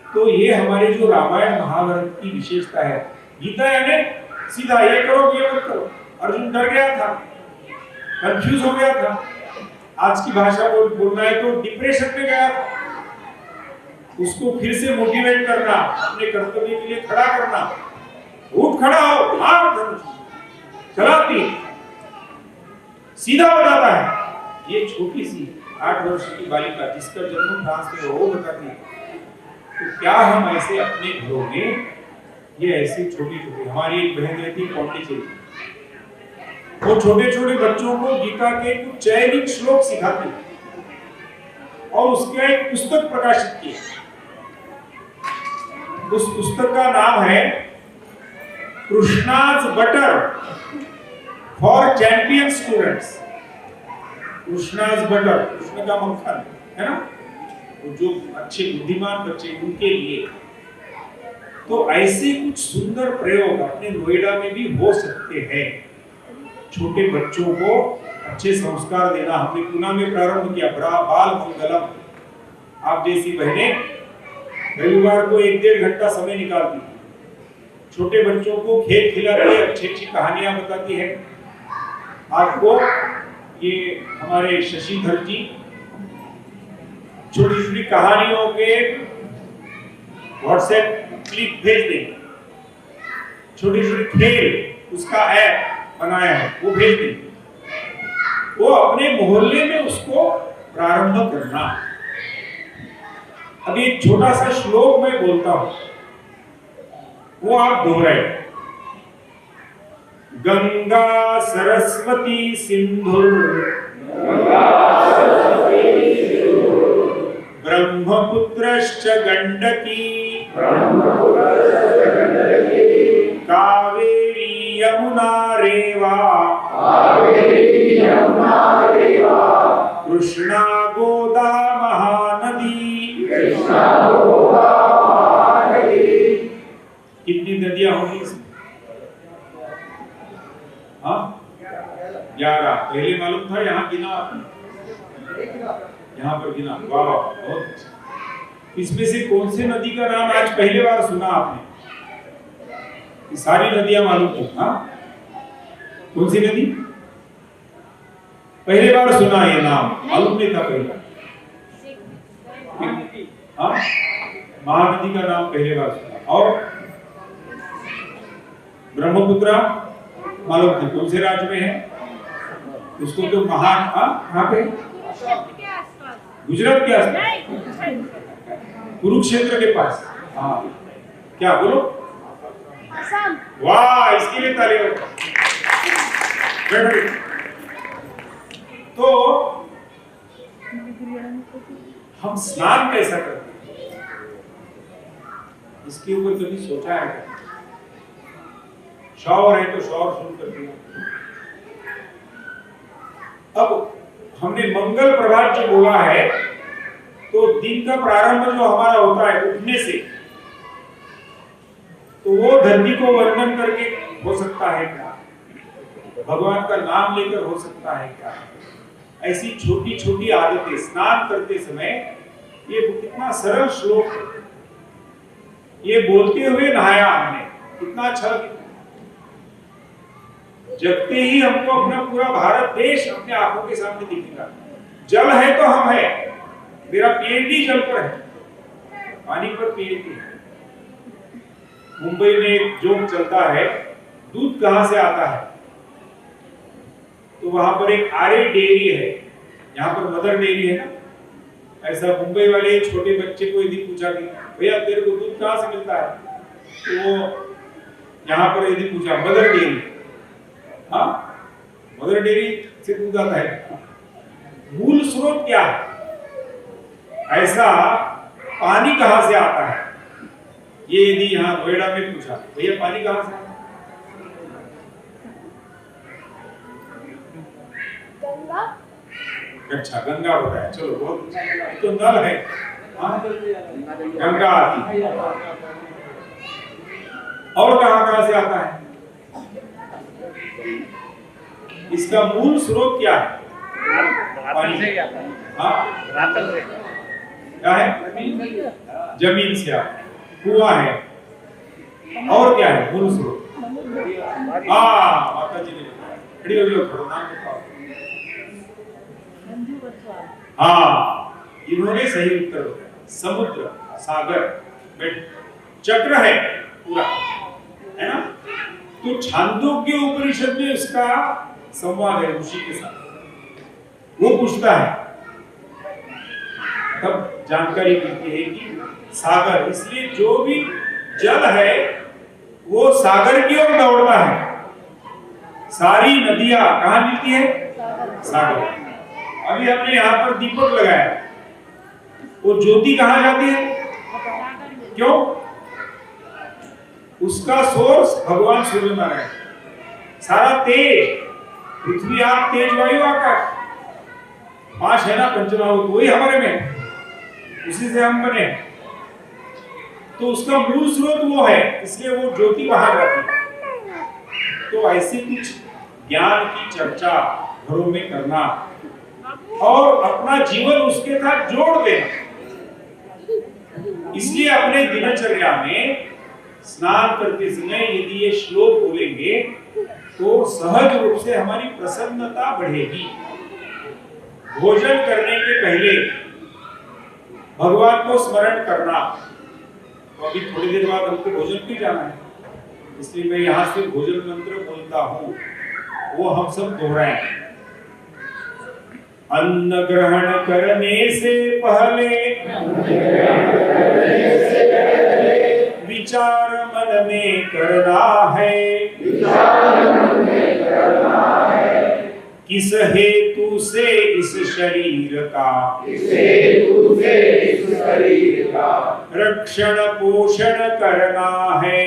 तो ये हमारे जो रामायण महाभारत की विशेषता है। गीता यानी सीधा ये करो ये मत करो। अर्जुन डर गया था, कंफ्यूज हो गया था। आज की भाषा बोलना है तो डिप्रेशन में गया था। उसको फिर से मोटिवेट करना, अपने कर्तव्य के लिए खड़ा करना। उठ खड़ा हो, मार धनुष, चलाती, सीधा बताता है। ये छोटी सी 8 वर्ष की बालिका जिसका जन्म फ्रांस में, वो बताती है। तो क्या हम ऐसे अपने घरों में ये ऐसी छोटी छोटी, हमारी एक बहन रहती है पौंडीचेरी, वो छोटे छोटे बच्चों को गीता के कुछ चयनित श्लोक सिखाती और उसका एक पुस्तक प्रकाशित किया। उस पुस्तक का नाम है Krishna's butter for champion students. Krishna's butter, Krishna का मक्खन है ना, जो अच्छे बुद्धिमान बच्चे उनके लिए। तो ऐसे कुछ सुंदर प्रयोग अपने नोएडा में भी हो सकते हैं। छोटे बच्चों को अच्छे संस्कार देना हमने पुणे में प्रारंभ किया, बाल मंगलम। आप जैसी बहनें रविवार को 1-1.5 घंटा समय निकालती, छोटे बच्चों को खेल खिलाती है, अच्छी अच्छी कहानियां बताती है। आपको ये हमारे शशिधर जी छोटी छोटी कहानियों के व्हाट्सएप क्लिप भेज देंगे, छोटी छोटी खेल उसका ऐप बनाया है वो भेज देंगे, वो अपने मोहल्ले में उसको प्रारंभ करना। अभी एक छोटा सा श्लोक मैं बोलता हूं, वो आप दोहराए। गंगा सरस्वती सिंधुर ब्रह्मपुत्रश्च गंडकी कावेरी यमुना रेवा कृष्णा गोदा महानदी। कितनी नदियां होंगी इसमें? हाँ 11। पहले मालूम था, यहाँ गिना आपने, यहाँ पर गिना। वाह बहुत अच्छा। इसमें से कौन से नदी का नाम आज पहले बार सुना आपने? ये सारी नदियां मालूम थी? हाँ कौन सी नदी पहले बार सुना? ये नाम मालूम नहीं था पहले। हाँ महानदी का नाम पहले बार सुना। और ब्रह्मपुत्र मालूम थी, कौन से राज्य में है? उसको तो महान, कहाँ पे? गुजरात के आसपास, कुरुक्षेत्र के पास। हाँ क्या बोलो? वाह, इसके लिए ताली बजाओ। तो हम स्नान कैसा करते हैं, इसके ऊपर कभी सोचा है? शॉवर है तो शॉवर शुरू कर दिया। अब हमने मंगल प्रभात जो बोला है, तो दिन का प्रारंभ जो हमारा होता है उठने से, तो वो धरती को वंदन करके हो सकता है क्या? भगवान का नाम लेकर हो सकता है क्या? ऐसी छोटी छोटी आदतें स्नान करते समय, ये कितना सरल श्लोक, ये बोलते हुए नहाया हमने, कितना अच्छा। जगते ही हमको अपना पूरा भारत देश अपने आंखों के सामने दिखेगा। जल है तो हम है, मेरा पीएचडी जल पर है, पानी पर पीएचडी है। मुंबई में एक जोक चलता है, दूध कहां से आता है? तो वहां पर एक आर्य डेयरी है, यहाँ पर मदर डेयरी है ना। ऐसा मुंबई वाले छोटे बच्चे को यदि पूछा कि भैया तेरे को दूध कहां से मिलता है, तो वो यहाँ पर यदि पूछा मदर डेयरी, हाँ मदर डेयरी से दूध आता है। मूल स्रोत क्या है? ऐसा पानी कहां से आता है, ये यदि यहाँ नोएडा में पूछा भैया पानी कहां से आता है? गंगा। अच्छा गंगा बताया, चलो बहुत तो नल है। हाँ गंगा आती है। और कहां से आता है? इसका मूल स्रोत क्या है? पानी। हाँ क्या है? जमीन से आता है, कुआं है। और क्या है मूल स्रोत? हाँ माता जी ने बताया, खड़ी हो जाओ, थोड़ा नाम बताओ। हाँ इन्होंने सही उत्तर बताया, समुद्र, सागर में चक्र है पूरा, है ना। तो छांदोग्य उपनिषद में इसका संवाद है ऋषि के साथ, वो पूछता है, तब जानकारी मिलती है कि सागर, इसलिए जो भी जल है वो सागर की ओर दौड़ता है। सारी नदियां कहाँ मिलती है? सागर। अभी हमने यहाँ पर दीपक लगाया, वो ज्योति कहाँ जाती है? क्यों? उसका सोर्स भगवान सूर्य नारायण। सारा तेज, पृथ्वी आप, तेज वायु आकाश, 5 है ना पंचमहाभूत, वही हमारे में, उसी से हम बने। तो उसका मूल स्रोत वो है, इसलिए वो ज्योति बाहर जाती है। तो ऐसे कुछ ज्ञान की चर्चा घरों में करना और अपना जीवन उसके साथ जोड़ देना। इसलिए अपने दिनचर्या में स्नान करते समय यदि ये श्लोक बोलेंगे तो सहज रूप से हमारी प्रसन्नता बढ़ेगी। भोजन करने के पहले भगवान को स्मरण करना। तो अभी थोड़ी देर बाद हमको भोजन भी जाना है, इसलिए मैं यहाँ से भोजन मंत्र बोलता हूँ, वो हम सब दोहराएं। अन्न ग्रहण करने से पहले विचार मन में करना है, किस हेतु से इस शरीर का रक्षण पोषण करना है।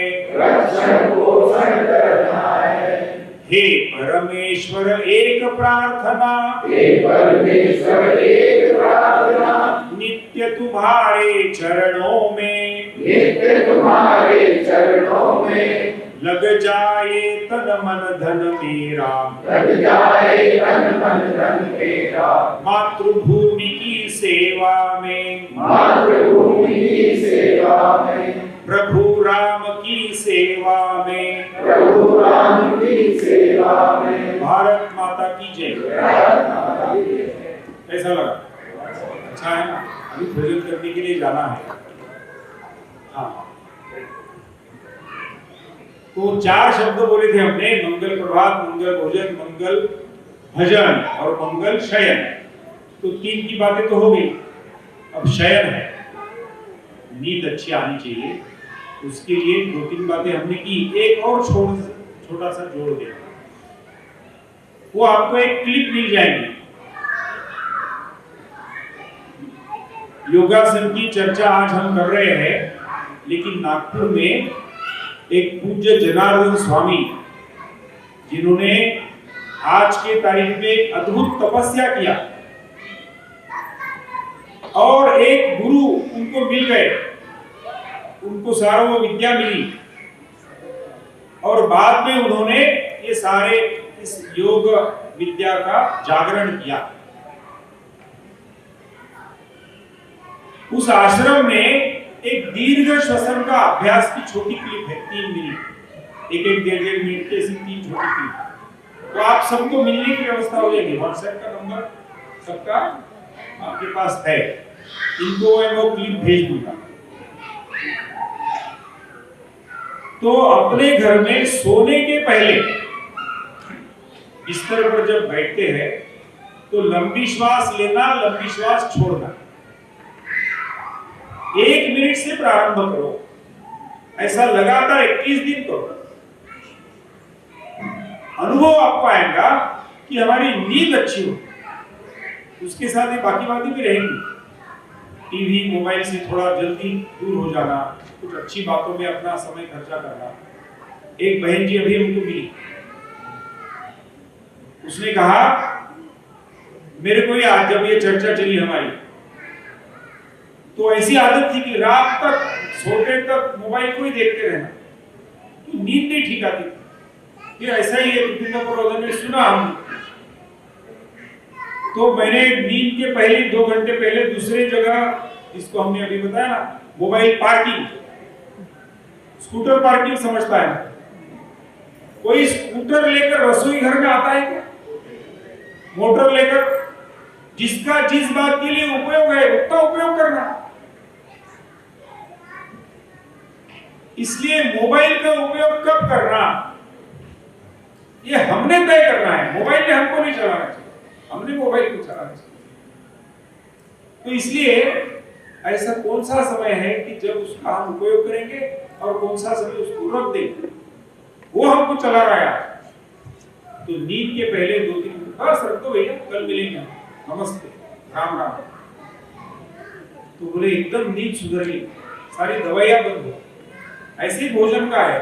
हे परमेश्वर एक प्रार्थना, नित्य तुम्हारे चरणों में लग जाए तन मन धन मेरा, मातृभूमि की सेवा में, प्रभु राम की सेवा में, भारत माता की जय। कैसा लगा? अच्छा है ना? अभी भोजन करने के लिए जाना है। हाँ, तो 4 शब्द बोले थे हमने, मंगल प्रभात, मंगल भोजन, मंगल भजन और मंगल शयन। तो 3 की बातें तो हो गई, अब शयन है। नींद अच्छी आनी चाहिए, उसके लिए 2-3 बातें हमने की। एक और छोटा सा जोड़ दिया, वो आपको एक क्लिप मिल जाएगी। योगासन की चर्चा आज हम कर रहे हैं, लेकिन नागपुर में एक पूज्य जनार्दन स्वामी, जिन्होंने आज के तारीख में एक अद्भुत तपस्या किया और एक गुरु उनको मिल गए, उनको सारा वो विद्या मिली और बाद में उन्होंने ये सारे इस योग विद्या का जागरण किया। उस आश्रम में एक दीर्घ श्वसन का अभ्यास की छोटी क्लिप है, 3 मिनट, एक 1.5 मिनट के 3 छोटी क्लिप। तो आप सबको मिलने की व्यवस्था हो जाएगी। व्हाट्सएप का नंबर सबका आपके पास है, इनको मैं वो क्लिप भेज दूंगा। तो अपने घर में सोने के पहले बिस्तर पर जब बैठते हैं तो लंबी श्वास लेना, लंबी श्वास छोड़ना, 1 मिनट से प्रारंभ करो। ऐसा लगातार 21 दिन करो। अनुभव आपको आएगा कि हमारी नींद अच्छी हो। उसके साथ ही बाकी बातें भी रहेंगी। टीवी मोबाइल से थोड़ा जल्दी दूर हो जाना, कुछ अच्छी बातों में अपना समय खर्चा करना। एक बहन जी अभी हमको मिली, उसने कहा मेरे को आज जब ये चर्चा चली हमारी, तो ऐसी आदत थी कि रात तक सोते तक मोबाइल को ही देखते रहना, तो नींद नहीं ठीक आती। फिर ऐसा ही है में सुना हम, तो मैंने नींद के पहले 2 घंटे पहले दूसरे जगह, जिसको हमने अभी बताया ना, मोबाइल पार्किंग, स्कूटर पार्किंग समझता है। कोई स्कूटर लेकर रसोई घर में आता है क्या? मोटर लेकर? जिसका जिस बात के लिए उपयोग है उतना उपयोग करना। इसलिए मोबाइल का उपयोग कब करना, ये हमने तय करना है। मोबाइल ने हमको नहीं चलाना चाहिए, हमने मोबाइल को चलाना चाहिए। तो इसलिए ऐसा कौन सा समय है कि जब उसका हम उपयोग करेंगे और कौन सा समय उसको रख दें, वो हमको चला रहा है। तो नींद के पहले 2-3 बस रख दो भैया, कल मिलेंगे, नमस्ते, राम राम। तो बोले एकदम नींद सुधर गई, सारी दवाइयां बंद हो। ऐसे ही भोजन का है,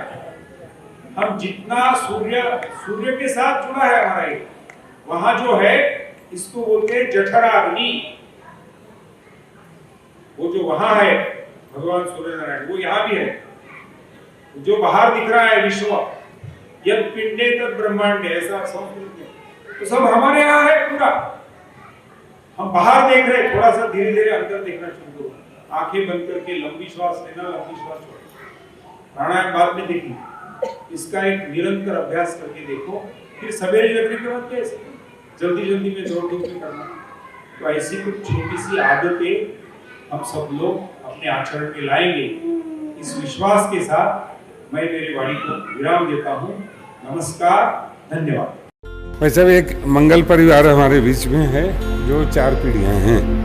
हम जितना सूर्य के साथ जुड़ा है हमारा ये, वहां जो है इसको बोलते हैं जठराग्नि। वो जो वहां है भगवान सूर्य नारायण, वो यहाँ भी है। जो बाहर दिख रहा है विश्व, यद पिंडे तद ब्रह्मांडे, ऐसा संस्कृत में, तो सब हमारे यहाँ है पूरा। हम बाहर देख रहे हैं, थोड़ा सा धीरे धीरे अंदर देखना शुरू करो। आंखें बंद करके लंबी श्वास लेना, लंबी श्वास छोड़ना। प्राणायाम बाद में देखिए, इसका एक निरंतर अभ्यास करके देखो। फिर सवेरे जगने के बाद कैसे जल्दी जल्दी में दौड़ धूप में करना। तो ऐसी कुछ छोटी सी आदतें हम सब लोग अपने आचरण में लाएंगे। इस विश्वास के साथ मैं मेरी वाणी को विराम देता हूँ। नमस्कार, धन्यवाद। वैसे भी एक मंगल परिवार हमारे बीच में है जो 4 पीढ़ियां हैं।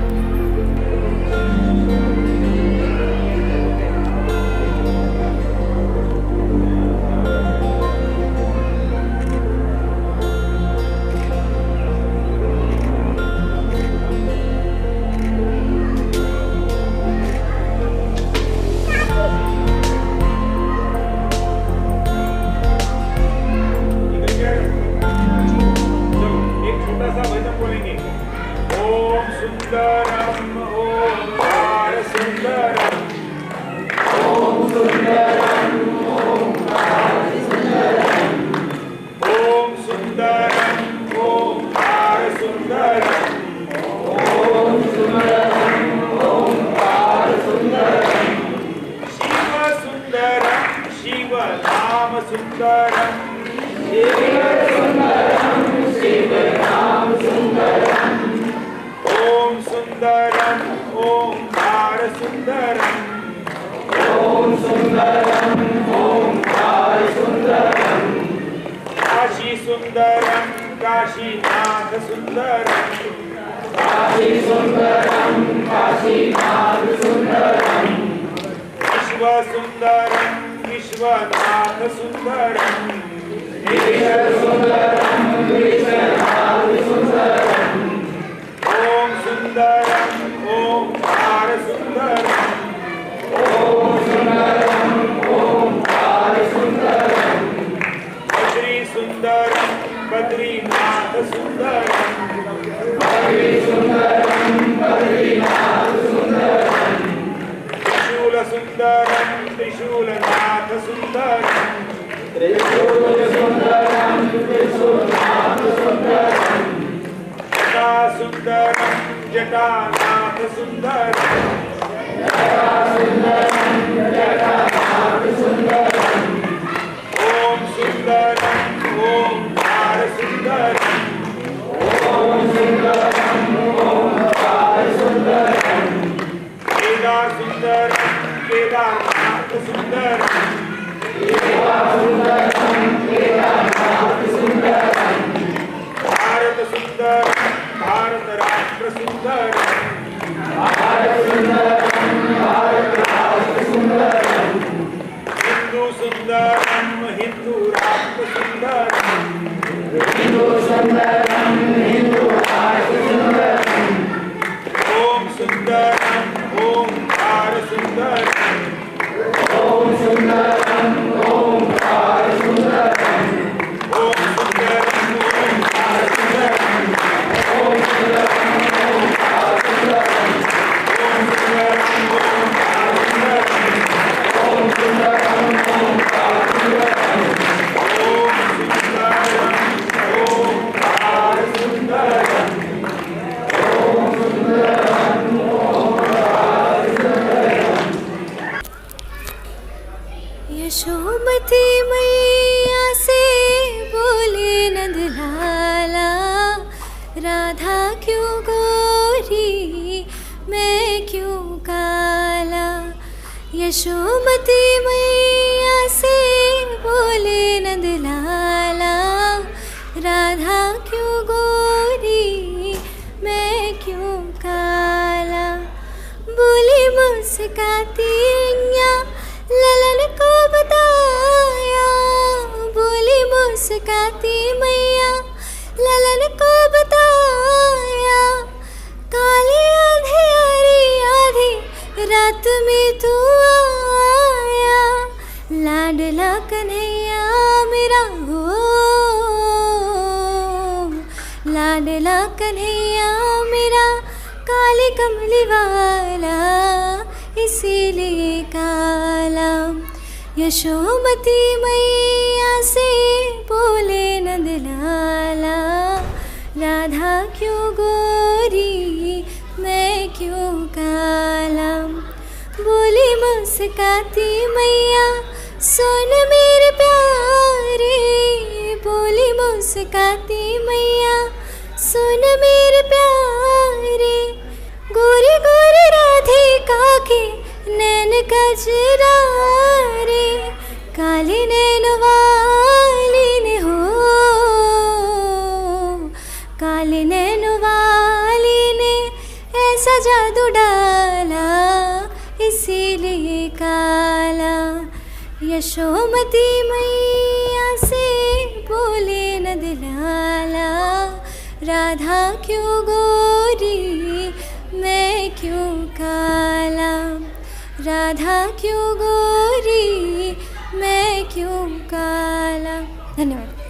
यशोमती मैया से बोले नंदलाला, राधा क्यों गोरी मैं क्यों काला। यशोमती मैया से बोले नंदलाला, राधा क्यों गोरी मैं क्यों काला। बोली मुस्काती अइया ललन को मुस्काती मैया ललन को बताया, काली अंधेरी आधी रात में तू आया, लाडला कन्हैया मेरा हो, लाडला कन्हैया मेरा काली कमली वाला इसीलिए काला। यशोमती मैया से बोले नंदलाला, राधा क्यों गोरी मैं क्यों काला। बोली मुस्काती मैया सुन मेरे प्यारे, बोली मुस्काती मैया सुन मेरे प्यारे, गोरी गोरी राधिका के नैन कजरारे, काली नैन वाली ने हो, काली नैन वाली ने ऐसा जादू डाला इसीलिए काला। यशोमती मैया से बोले नंदलाला, राधा क्यों गोरी मैं क्यों काला, राधा क्यों गोरी मैं क्यों काला। धन्यवाद।